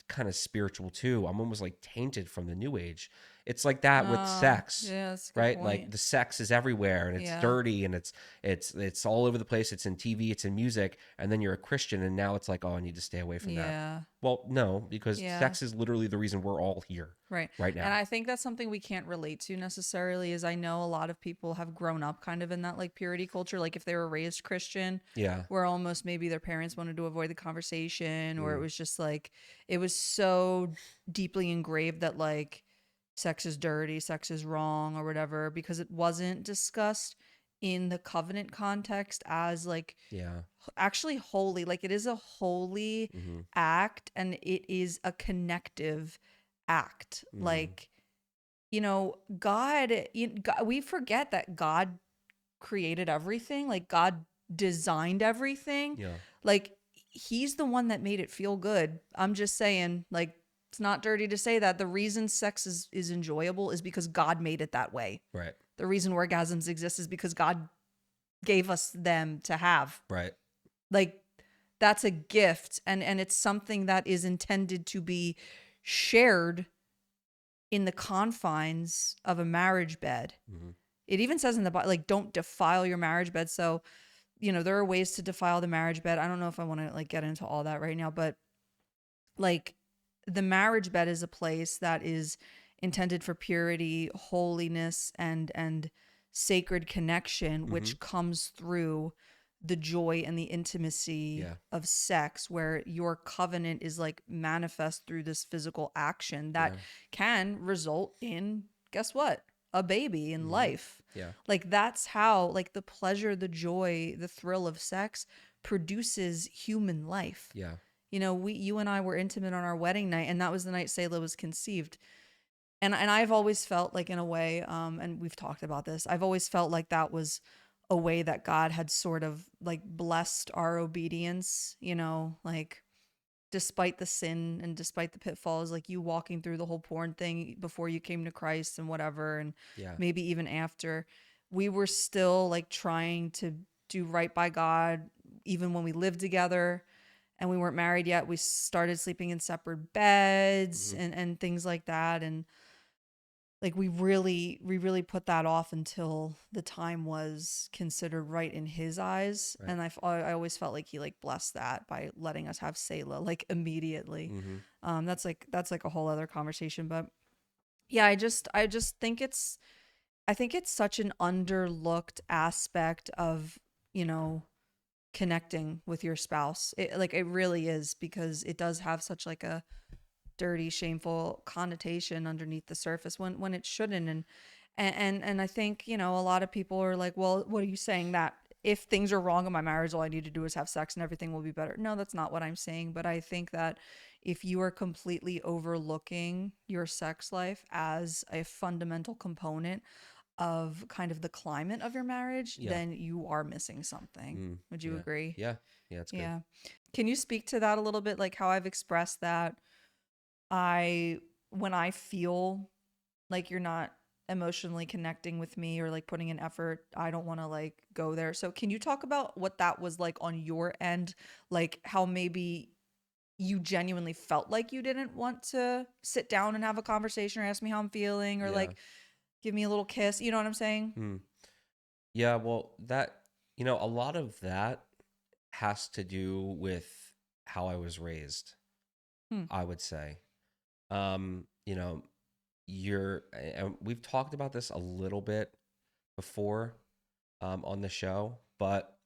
kind of spiritual too. I'm almost like tainted from the new age. It's like that with sex, Yeah, that's a good right? Like point. the sex is everywhere and it's Yeah. dirty and it's all over the place. It's in TV, it's in music, and then you're a Christian and now it's like, oh, I need to stay away from that. Yeah. Well, no, because Yeah. sex is literally the reason we're all here Right. right And now. I think that's something we can't relate to necessarily is I know a lot of people have grown up kind of in that like purity culture. Like if they were raised Christian, Yeah. where almost maybe their parents wanted to avoid the conversation, or it Mm, was just like it was so deeply engraved that like sex is dirty, sex is wrong, or whatever, because it wasn't discussed in the covenant context as like yeah. actually holy. Like it is a holy Mm-hmm. act and it is a connective act. Mm-hmm. Like, God, we forget that God created everything. Like God designed everything. Yeah. Like he's the one that made it feel good. I'm just saying, like, it's not dirty to say that the reason sex is enjoyable is because God made it that way. Right. The reason orgasms exist is because God gave us them to have. Right. Like that's a gift and it's something that is intended to be shared in the confines of a marriage bed. Mm-hmm. It even says in the Bible, like, don't defile your marriage bed. So, there are ways to defile the marriage bed. I don't know if I want to like get into all that right now, but like the marriage bed is a place that is intended for purity, holiness, and sacred connection, Mm-hmm. which comes through the joy and the intimacy Yeah. of sex, where your covenant is like manifest through this physical action that Yeah. can result in, guess what, a baby in Mm-hmm. life. Yeah. Like that's how like the pleasure, the joy, the thrill of sex produces human life. Yeah. You and I were intimate on our wedding night, and that was the night Selah was conceived. And I've always felt like in a way, and we've talked about this, I've always felt like that was a way that God had sort of like blessed our obedience, like despite the sin and despite the pitfalls, like you walking through the whole porn thing before you came to Christ and whatever, and Yeah. maybe even after, we were still like trying to do right by God, even when we lived together and we weren't married yet. We started sleeping in separate beds Mm-hmm. and things like that. And like we really put that off until the time was considered right in his eyes. Right. And I always felt like he like blessed that by letting us have Selah like immediately. Mm-hmm. That's like a whole other conversation. But yeah, I just think it's such an underlooked aspect of, you know, connecting with your spouse. It really is, because it does have such like a dirty, shameful connotation underneath the surface when it shouldn't. And I think, a lot of people are like, well, what are you saying, that if things are wrong in my marriage, all I need to do is have sex and everything will be better? No, that's not what I'm saying. But I think that if you are completely overlooking your sex life as a fundamental component of kind of the climate of your marriage, Yeah. then you are missing something. Mm. Would you Yeah. agree? Yeah. Yeah. It's good. Yeah. Can you speak to that a little bit? Like how I've expressed that when I feel like you're not emotionally connecting with me or like putting in effort, I don't want to like go there. So can you talk about what that was like on your end? Like how maybe you genuinely felt like you didn't want to sit down and have a conversation or ask me how I'm feeling or Yeah. like give me a little kiss. You know what I'm saying? Mm. Yeah. Well, a lot of that has to do with how I was raised, Hmm. I would say. Um, you know, and we've talked about this a little bit before on the show, but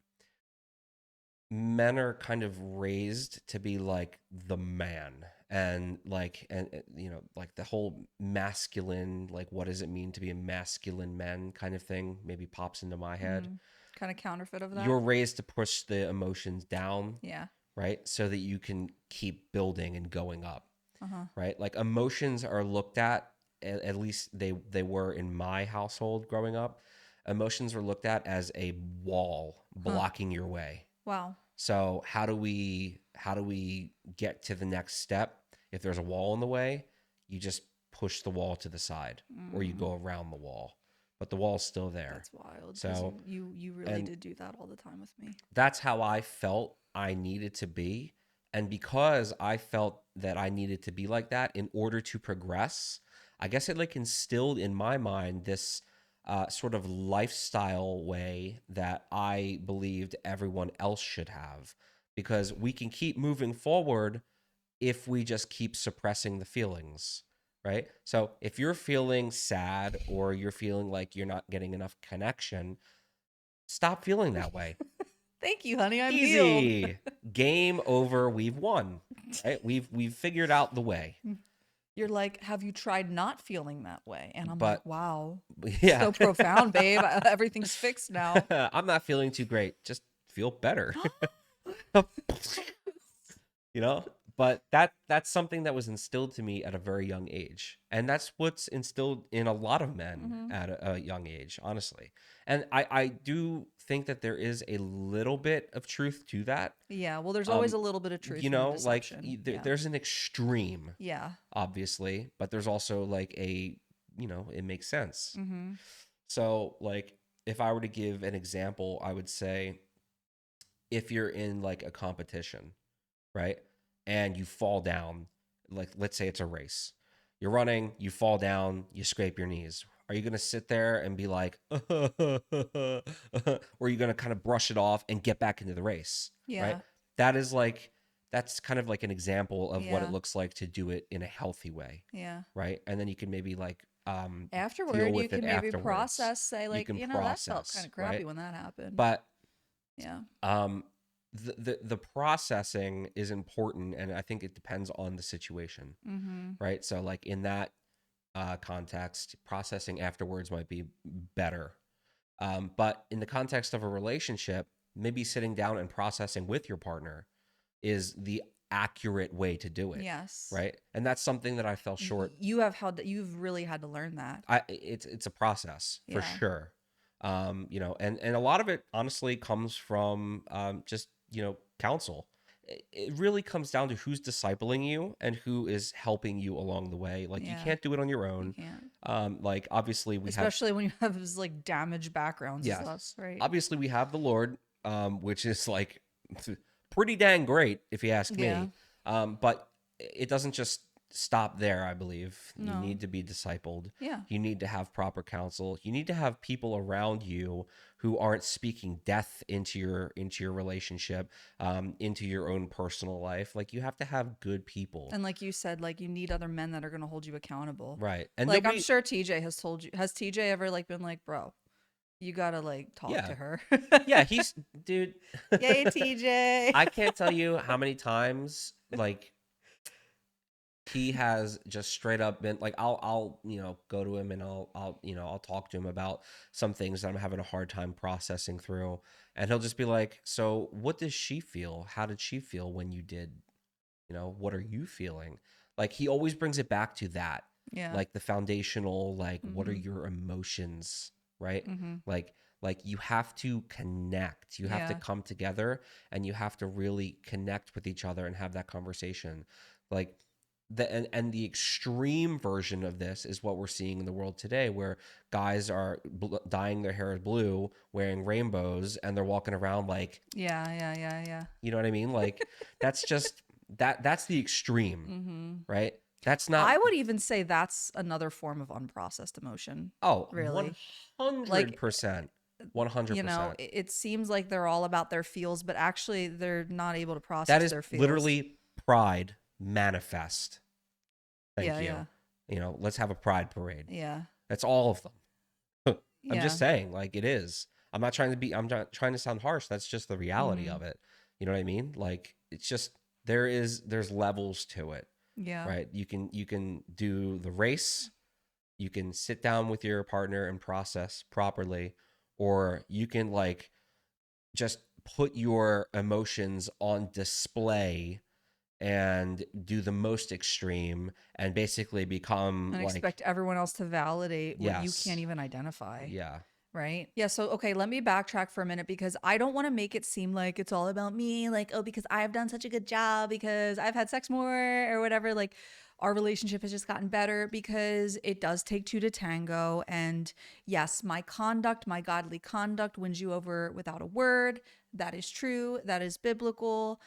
men are kind of raised to be like the man and like the whole masculine, like what does it mean to be a masculine man kind of thing maybe pops into my head. Mm-hmm. Kind of counterfeit of that. You're raised to push the emotions down, Yeah. right? So that you can keep building and going up, Uh-huh. right? Like emotions are looked at least they were in my household growing up. Emotions were looked at as a wall Huh. blocking your way. Wow. So how do we get to the next step? If there's a wall in the way, you just push the wall to the side or you Mm. go around the wall. But the wall's still there. That's wild, because So, you really and did do that all the time with me. that's how I felt I needed to be. And because I felt that I needed to be like that in order to progress, I guess it like instilled in my mind this sort of lifestyle way that I believed everyone else should have, because we can keep moving forward if we just keep suppressing the feelings, right? So if you're feeling sad or you're feeling like you're not getting enough connection, stop feeling that way. Thank you, honey. I'm healed. Easy. Game over. We've won. Right? We've figured out the way. You're like, have you tried not feeling that way? And I'm like, But wow, yeah, so profound, babe. Everything's fixed now. I'm not feeling too great. Just feel better. You know, but that's something that was instilled to me at a very young age, and that's what's instilled in a lot of men Hmm. at a young age, honestly. And I do think that there is a little bit of truth to that. Yeah, well, there's always um a little bit of you truth in the know, like deception. Yeah. there's an extreme, Yeah. obviously, but there's also like a, you know, it makes sense. Mm-hmm. So like, if I were to give an example, I would say, if you're in like a competition, right? And you fall down, like let's say it's a race. You're running, you fall down, you scrape your knees. Are you going to sit there and be like, or are you going to kind of brush it off and get back into the race, right? Yeah. That is like, that's kind of like an example of what it Yeah. looks like to do it in a healthy way, Yeah. right? And then you can maybe like deal Afterward, you with it can maybe afterwards. process, say, You like, can that felt kind process, of crappy right? when that happened. But Yeah. um the processing is important, and I think it depends on the situation, Mm-hmm. right? So like in that context, processing afterwards might be better. But in the context of a relationship, maybe sitting down and processing with your partner is the accurate way to do it, Yes. right? And that's something that I fell short. You've really had to learn that. It's a process for Yeah. sure. You know, and a lot of it honestly comes from just, you know, counsel. It really comes down to who's discipling you and who is helping you along the way. Like you Yeah. can't do it on your You own. can't. Like obviously we have, Especially when you have as like damaged backgrounds as us, yes, right? obviously we have the Lord, which is like pretty dang great if you ask Yeah. me. But it doesn't just stop there. I believe you No. need to be discipled. Yeah. You need to have proper counsel. You need to have people around you who aren't speaking death into your relationship, into your own personal life. Like you have to have good people, And like you said, like you need other men that are going to hold you accountable. right? And Like I'm nobody, sure TJ has told you. Has TJ ever like been like, bro, you gotta like talk yeah, to her? yeah. He's dude. Yay, TJ. I can't tell you how many times like he has just straight up been like, I'll you know, go to him and I'll you know, I'll talk to him about some things that I'm having a hard time processing through, and he'll just be like, so what does she feel, how did she feel when you did, you know, what are you feeling? Like he always brings it back to that, Yeah. like the foundational, like what are Mm-hmm. your emotions, right? Mm-hmm. Like you have to connect, you have to Yeah. come together, and you have to really connect with each other and have that conversation. Like and the extreme version of this is what we're seeing in the world today, where guys are dyeing their hair blue, wearing rainbows, and they're walking around like, Yeah. Yeah. Yeah. Yeah. you know what I mean? Like that's just that's the extreme, Mm-hmm. right? That's not, I would even say that's another form of unprocessed emotion. oh, Really, like 100%. 100%. it seems like they're all about their feels, but actually they're not able to That process is their feels. literally pride manifest. Yeah. Thank you. Yeah. You know, let's have a pride parade. Yeah. That's all of them. I'm Yeah. just saying, like it is. I'm not trying to sound harsh. That's just the reality Mm-hmm. of it. You know what I mean? Like it's just there's levels to it, Yeah. right? You can do the race, you can sit down with your partner and process properly, or you can like just put your emotions on display and do the most extreme and basically become And like, expect everyone else to validate what you can't yes, even identify. yeah, Right? Yeah. So, okay, let me backtrack for a minute because I don't want to make it seem like it's all about me. Like, oh, because I've done such a good job, because I've had sex more or whatever. Like, our relationship has just gotten better, because it does take two to tango. And yes, my conduct, my godly conduct wins you over without a word. That is true. That is biblical.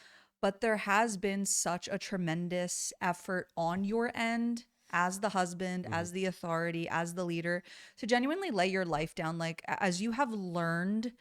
But there has been such a tremendous effort on your end as the husband, Hmm. as the authority, as the leader, to genuinely lay your life down, like as you have learned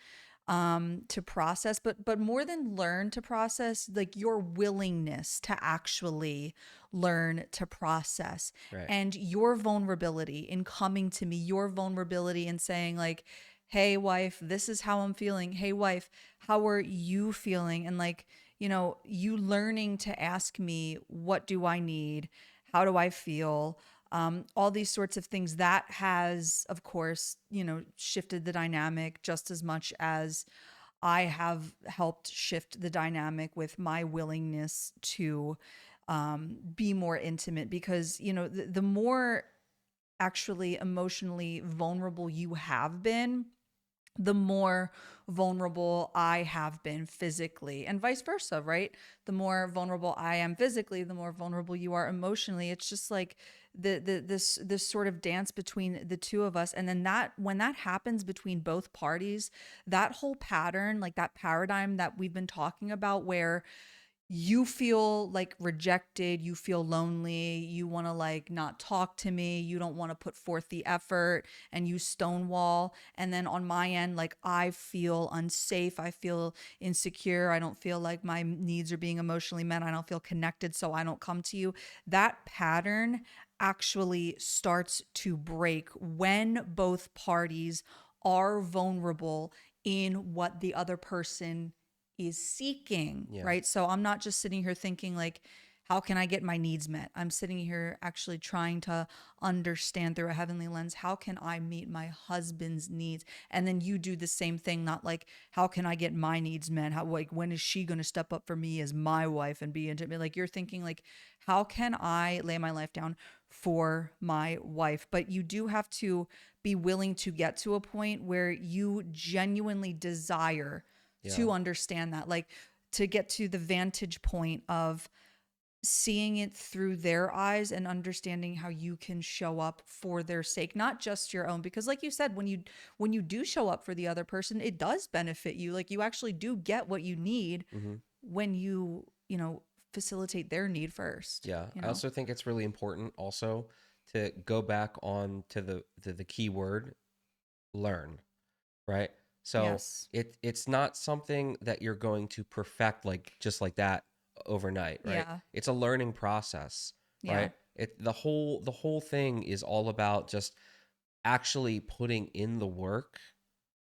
to process, but more than learn to process, like your willingness to actually learn to process, Right. and your vulnerability in coming to me, your vulnerability in saying like, hey wife, this is how I'm feeling, hey wife, how are you feeling, and like, you learning to ask me, what do I need, how do I feel, all these sorts of things, that has, of course, shifted the dynamic just as much as I have helped shift the dynamic with my willingness to be more intimate. Because, the more actually emotionally vulnerable you have been, the more vulnerable I have been physically, and vice versa, right? The more vulnerable I am physically, the more vulnerable you are emotionally. It's just like this sort of dance between the two of us. And then that when that happens between both parties, that whole pattern, like that paradigm that we've been talking about, where you feel like rejected, you feel lonely, you want to like not talk to me, you don't want to put forth the effort, and you stonewall. And then on my end, like I feel unsafe, I feel insecure, I don't feel like my needs are being emotionally met, I don't feel connected, so I don't come to you. That pattern actually starts to break when both parties are vulnerable in what the other person is seeking, Yeah. right? So I'm not just sitting here thinking like, how can I get my needs met? I'm sitting here actually trying to understand through a heavenly lens, how can I meet my husband's needs? And then you do the same thing, not like, how can I get my needs met? How, like, when is she going to step up for me as my wife and be intimate? Like, you're thinking like, how can I lay my life down for my wife? But you do have to be willing to get to a point where you genuinely desire Yeah. to understand that, like to get to the vantage point of seeing it through their eyes and understanding how you can show up for their sake, not just your own. Because like you said, when you do show up for the other person, it does benefit you. Like you actually do get what you need Hmm. when you facilitate their need first, Yeah. you I know. also think it's really important also to go back on to the key word, learn, right? So Yes. it's not something that you're going to perfect like just like that overnight, right? Yeah. It's a learning process, Yeah. right? The whole thing is all about just actually putting in the work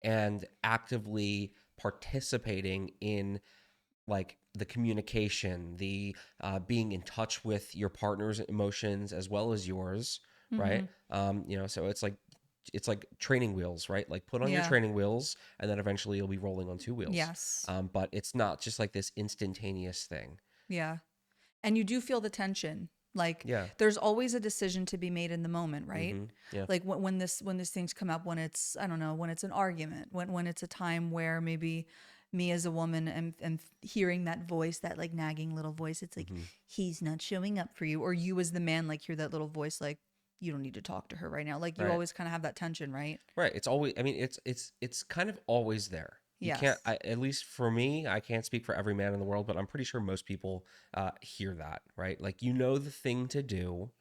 and actively participating in like the communication, the being in touch with your partner's emotions as well as yours, right? Mm-hmm. So it's like training wheels, right? Like put on your Yeah. training wheels, and then eventually you'll be rolling on two wheels. Yes. But it's not just like this instantaneous thing. Yeah. And you do feel the tension, like Yeah. there's always a decision to be made in the moment, right? Mm-hmm. Yeah. Like when these things come up, when it's, I don't know, when it's an argument, when it's a time where maybe me as a woman am hearing that voice, that like nagging little voice, it's like, Mm-hmm. he's not showing up for you, or you as the man like hear that little voice like, you don't need to talk to her right now. Like you Right. always kind of have that tension, right? Right. It's always. I mean, it's kind of always there. You can't. Yes. At least for me, I can't speak for every man in the world, but I'm pretty sure most people hear that. Right. Like the thing to do.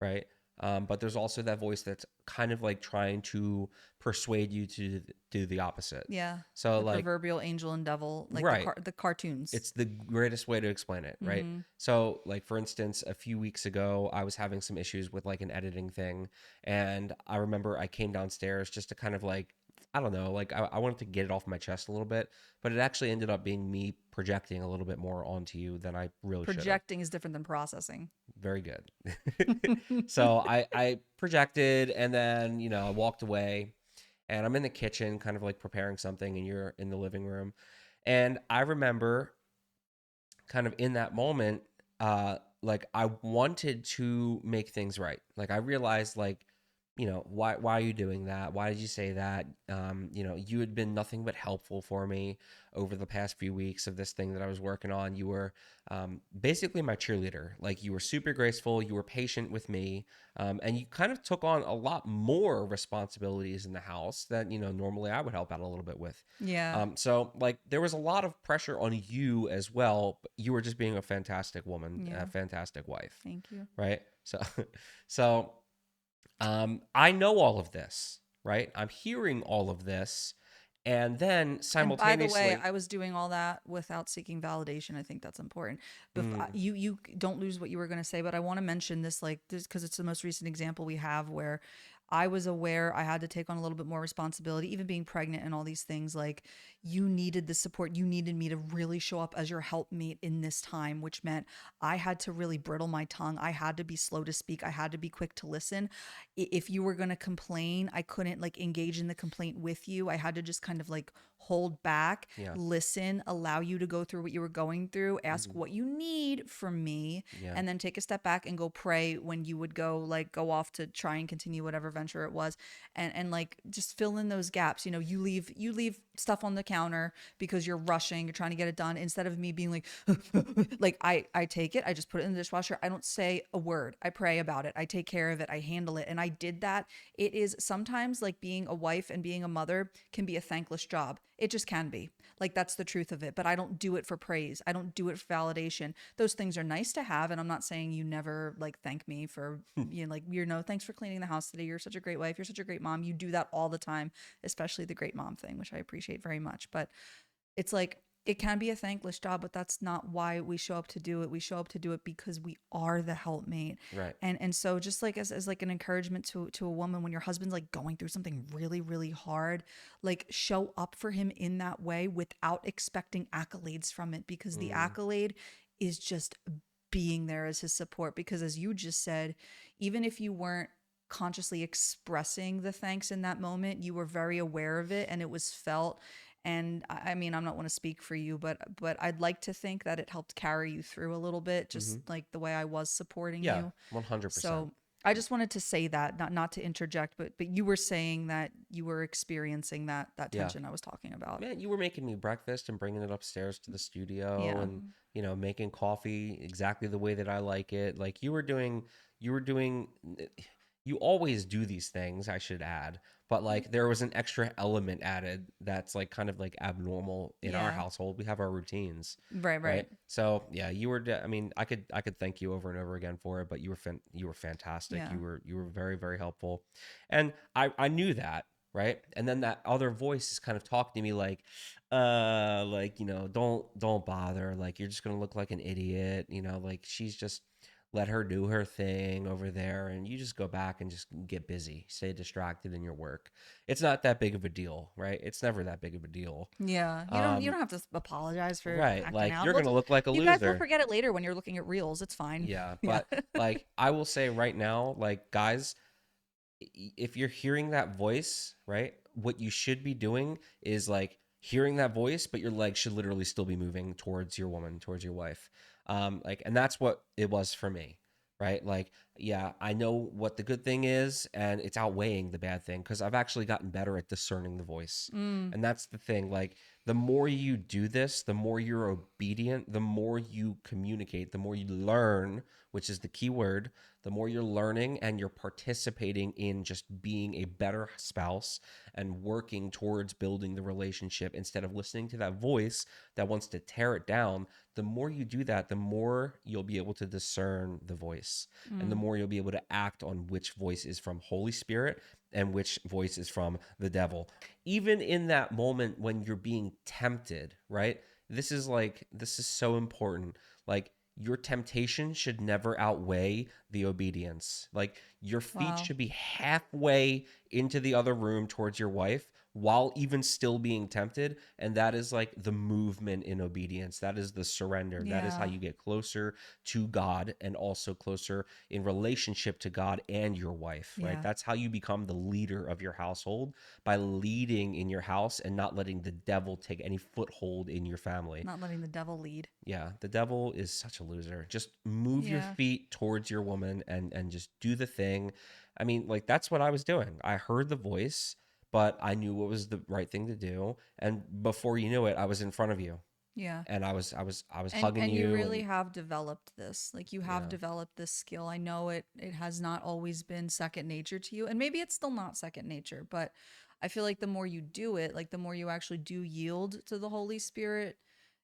Right. But there's also that voice that's kind of like trying to persuade you to do the opposite. Yeah. So The like, proverbial angel and devil, like right. the cartoons. It's the greatest way to explain it, right? Mm-hmm. So, like for instance, a few weeks ago, I was having some issues with like an editing thing, and I remember I came downstairs just to kind of like, I don't know, like I wanted to get it off my chest a little bit, but it actually ended up being me projecting a little bit more onto you than I really should have. Projecting is different than processing. Very good. So I projected, and then I walked away, and I'm in the kitchen, kind of like preparing something, and you're in the living room, and I remember kind of in that moment, like I wanted to make things right. Like I realized like why are you doing that? Why did you say that? You had been nothing but helpful for me over the past few weeks of this thing that I was working on. You were basically my cheerleader. Like, you were super graceful, you were patient with me, and you kind of took on a lot more responsibilities in the house that normally I would help out a little bit with. Yeah. So like there was a lot of pressure on you as well, but you were just being a fantastic woman, a Yeah. fantastic wife, Thank you. right? So so I know all of this, right? I'm hearing all of this, and then And by the way, simultaneously, I was doing all that without seeking validation. I think that's important. mm, You don't lose what you were going to say, but I want to mention this, like this, because it's the most recent example we have where I was aware I had to take on a little bit more responsibility, even being pregnant and all these things. Like, you needed the support. You needed me to really show up as your helpmate in this time, which meant I had to really brittle my tongue. I had to be slow to speak. I had to be quick to listen. If you were going to complain, I couldn't like engage in the complaint with you. I had to just kind of like hold back, yeah, listen, allow you to go through what you were going through, ask hmm, what you need from me, yeah, and then take a step back and go pray when you would go off to try and continue whatever venture it was. And like just fill in those gaps. You leave stuff on the counter because you're rushing, you're trying to get it done, instead of me being like like I take it, I just put it in the dishwasher. I don't say a word. I pray about it. I take care of it. I handle it. And I did that. It is sometimes like being a wife and being a mother can be a thankless job. It just can be. Like, that's the truth of it. But I don't do it for praise. I don't do it for validation. Those things are nice to have. And I'm not saying you never like thank me for, thanks for cleaning the house today. You're such a great wife. You're such a great mom. You do that all the time, especially the great mom thing, which I appreciate very much. But it's like it can be a thankless job, but that's not why we show up to do it. We show up to do it because we are the helpmate. right, And so just like as like an encouragement to a woman, when your husband's like going through something really, really hard, like show up for him in that way without expecting accolades from it, because the mm, accolade is just being there as his support. Because as you just said, even if you weren't consciously expressing the thanks in that moment, you were very aware of it and it was felt. And I mean, I'm not want to speak for you, but I'd like to think that it helped carry you through a little bit, hmm, just like the way I was supporting yeah, you. 100%. So I just wanted to say that, not to interject, but you were saying that you were experiencing that Yeah, tension I was talking about. man, you were making me breakfast and bringing it upstairs to the studio, Yeah. and making coffee exactly the way that I like it. Like, you were doing you always do these things, I should add, but like there was an extra element added that's like kind of like abnormal in our Yeah. household. We have our routines, Right, right. right? So yeah, I mean, I could thank you over and over again for it, but you were fantastic. Yeah. You were very, very helpful, and I knew that, right? And then that other voice is kind of talking to me like, don't bother, like you're just gonna look like an idiot, like she's just, let her do her thing over there, and you just go back and just get busy, stay distracted in your work. It's not that big of a deal, right? It's never that big of a deal. Yeah. You don't um have to apologize for right, acting like out. you're Well, gonna look like a you guys will loser. forget it later when you're looking at reels. It's fine. Yeah, Yeah. but like I will say right now, like, guys, if you're hearing that voice, right, what you should be doing is like hearing that voice, but your legs should literally still be moving towards your woman, towards your wife. Like, and that's what it was for me, right? Like, yeah, I know what the good thing is, and it's outweighing the bad thing because I've actually gotten better at discerning the voice. Mm. And that's the thing. Like, the more you do this, the more you're obedient, the more you communicate, the more you learn, which is the key word, the more you're learning and you're participating in just being a better spouse and working towards building the relationship instead of listening to that voice that wants to tear it down. The more you do that, the more you'll be able to discern the voice, and the Mm. more you'll be able to act on which voice is from Holy Spirit and which voice is from the devil. Even in that moment when you're being tempted, right? This is so important. Like, your temptation should never outweigh the obedience. Like, your feet Wow. should be halfway into the other room towards your wife while even still being tempted. And that is like the movement in obedience. That is the surrender. That is how Yeah. you get closer to God and also closer in relationship to God and your wife, right? Yeah. That's how you become the leader of your household, by leading in your house and not letting the devil take any foothold in your family. Not letting the devil lead. Yeah, the devil is such a loser. Just move your Yeah. feet towards your woman and just do the thing. I mean, like that's what I was doing. I heard the voice, but I knew what was the right thing to do. And before you knew it, I was in front of you, Yeah. and I was hugging And you you, really and have developed this. Like you have yeah, developed this skill. I know it has not always been second nature to you. And maybe it's still not second nature, but I feel like the more you do it, like the more you actually do yield to the Holy Spirit,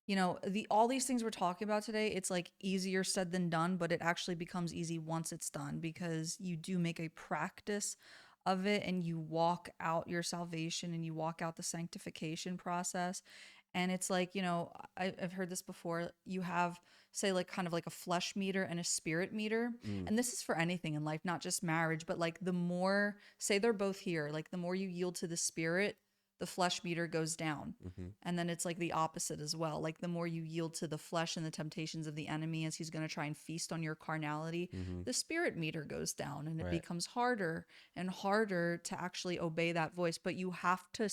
the all these things we're talking about today, it's like easier said than done, but it actually becomes easy once it's done because you do make a practice of it and you walk out your salvation and you walk out the sanctification process. And it's like, I've heard this before. You have, say, like kind of like a flesh meter and a spirit meter. mm, And this is for anything in life, not just marriage, but like the more, say they're both here, like the more you yield to the spirit, the flesh meter goes down. mm-hmm, And then it's like the opposite as well. Like the more you yield to the flesh and the temptations of the enemy as he's going to try and feast on your carnality, mm-hmm, the spirit meter goes down and it right, becomes harder and harder to actually obey that voice. But you have to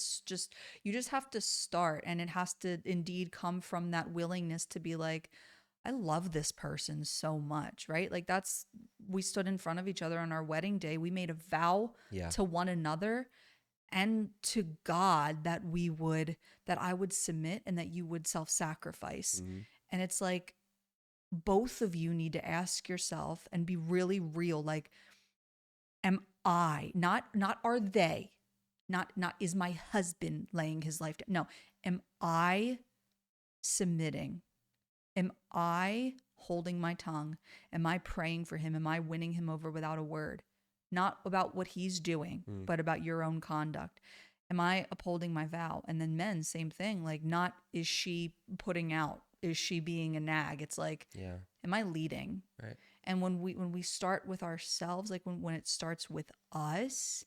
you just have to start, and it has to indeed come from that willingness to be like, I love this person so much, right? Like we stood in front of each other on our wedding day. We made a vow yeah, to one another and to God that I would submit and that you would self sacrifice. mm-hmm, And it's like both of you need to ask yourself and be really real. Like, am I, not are they, not is my husband laying his life down. No, am I submitting? Am I holding my tongue? Am I praying for him? Am I winning him over without a word? Not about what he's doing, mm, but about your own conduct. Am I upholding my vow? And then men, same thing. Like, not is she putting out? Is she being a nag? It's like, yeah, am I leading? right, And when we start with ourselves, like when it starts with us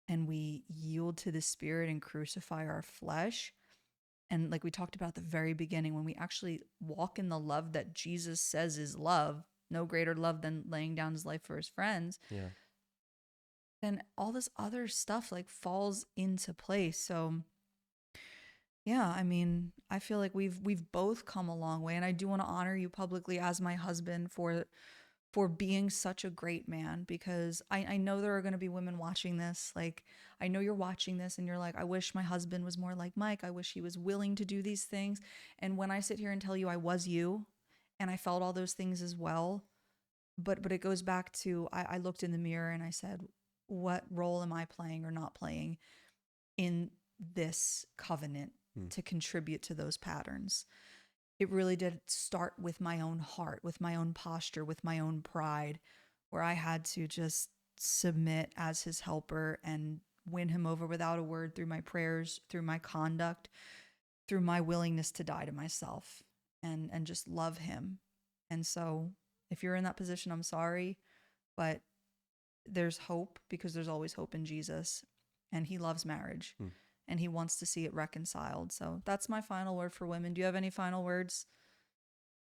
and we yield to the spirit and crucify our flesh, and like we talked about at the very beginning, when we actually walk in the love that Jesus says is love, no greater love than laying down his life for his friends, yeah. then all this other stuff like falls into place. So yeah, I mean, I feel like we've both come a long way, and I do want to honor you publicly as my husband for being such a great man, because I know there are going to be women watching this. Like, I know you're watching this and you're like, I wish my husband was more like Mike. I wish he was willing to do these things. And when I sit here and tell you I was you and I felt all those things as well, but it goes back to I looked in the mirror and I said, what role am I playing or not playing in this covenant Mm, to contribute to those patterns? It really did start with my own heart, with my own posture, with my own pride, where I had to just submit as his helper and win him over without a word through my prayers, through my conduct, through my willingness to die to myself and just love him. And so if you're in that position, I'm sorry, but there's hope because there's always hope in Jesus, and he loves marriage mm. and he wants to see it reconciled. So that's my final word for women. Do you have any final words?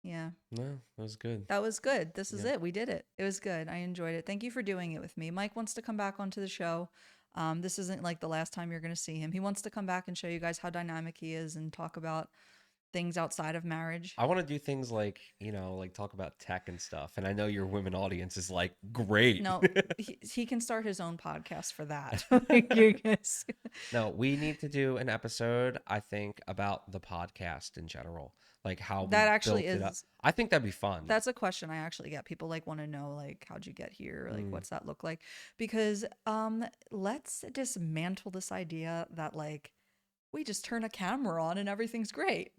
Yeah. No, that was good. That was good. This is Yeah. it. We did it. It was good. I enjoyed it. Thank you for doing it with me. Mike wants to come back onto the show. This isn't like the last time you're going to see him. He wants to come back and show you guys how dynamic he is and talk about things outside of marriage. I want to do things like, like talk about tech and stuff. And I know your women audience is like, great. No, he can start his own podcast for that. You're gonna No, we need to do an episode, I think, about the podcast in general, like how we that actually built it up. is I think that'd be fun. that's a question I actually get. People like want to know like how'd you get here? Like Mm, what's that look like? Because let's dismantle this idea that like we just turn a camera on and everything's great.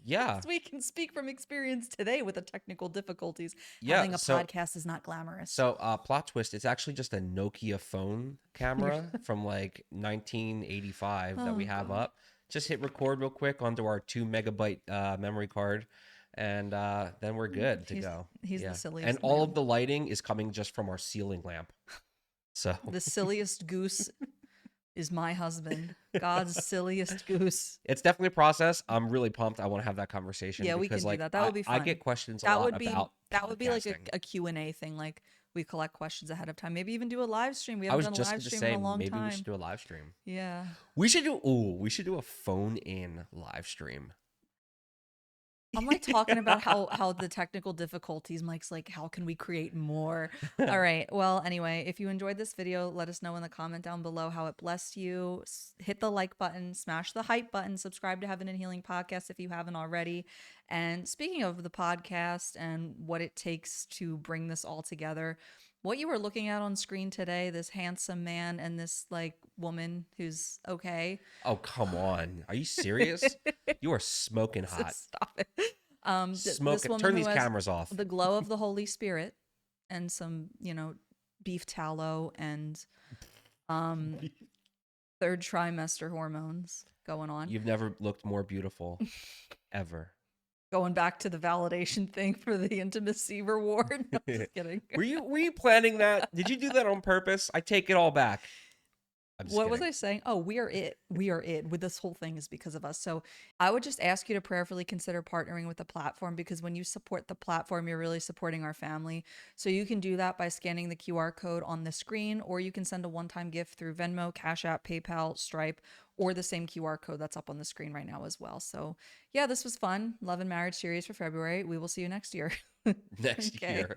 yeah. We can speak from experience today with the technical difficulties. Yeah. Having a So, podcast is not glamorous. so plot twist, it's actually just a Nokia phone You're, camera from like 1985 that we oh have God. up. Just hit record real quick onto our 2 MB memory card, and then we're good to He's go. he's the Yeah. And silliest all of man. the lighting is coming just from our ceiling lamp. So, The silliest goose is my husband. God's silliest goose. it's definitely a process. I'm really pumped. I want to have that conversation Yeah, we because can do like that. That I, would be I fun. get questions a That lot would be about that would be like podcasting. a Q&A thing. Like we collect questions ahead of time. Maybe even do a live stream. We I haven't was done a just live going to stream in say a long maybe we should time. do a live stream. Yeah. We should do a phone in live stream. I'm like talking about how the technical difficulties. Mike's like, how can we create more? All right. Well, anyway, if you enjoyed this video, let us know in the comment down below how it blessed you. Hit the like button, smash the hype button, subscribe to Heaven and Healing Podcast if you haven't already. And speaking of the podcast and what it takes to bring this all together, what you were looking at on screen today, this handsome man and this like woman who's okay. Oh, come on. Are you serious? You are smoking hot. Stop it. This Smoking. woman Turn who these has cameras off. the glow of the Holy Spirit and some, beef tallow and um, third trimester hormones going on. You've never looked more beautiful ever. Going back to the validation thing for the intimacy reward. No, just kidding. Were you planning that? Did you do that on purpose? I take it all back. I'm just What was kidding. I saying? Oh, we are it. We are it. With this whole thing is because of us. So I would just ask you to prayerfully consider partnering with the platform, because when you support the platform, you're really supporting our family. So you can do that by scanning the QR code on the screen, or you can send a one-time gift through Venmo, Cash App, PayPal, Stripe, or the same QR code that's up on the screen right now as well. So yeah, this was fun. Love and Marriage series for February. We will see you next year. Next Okay. year.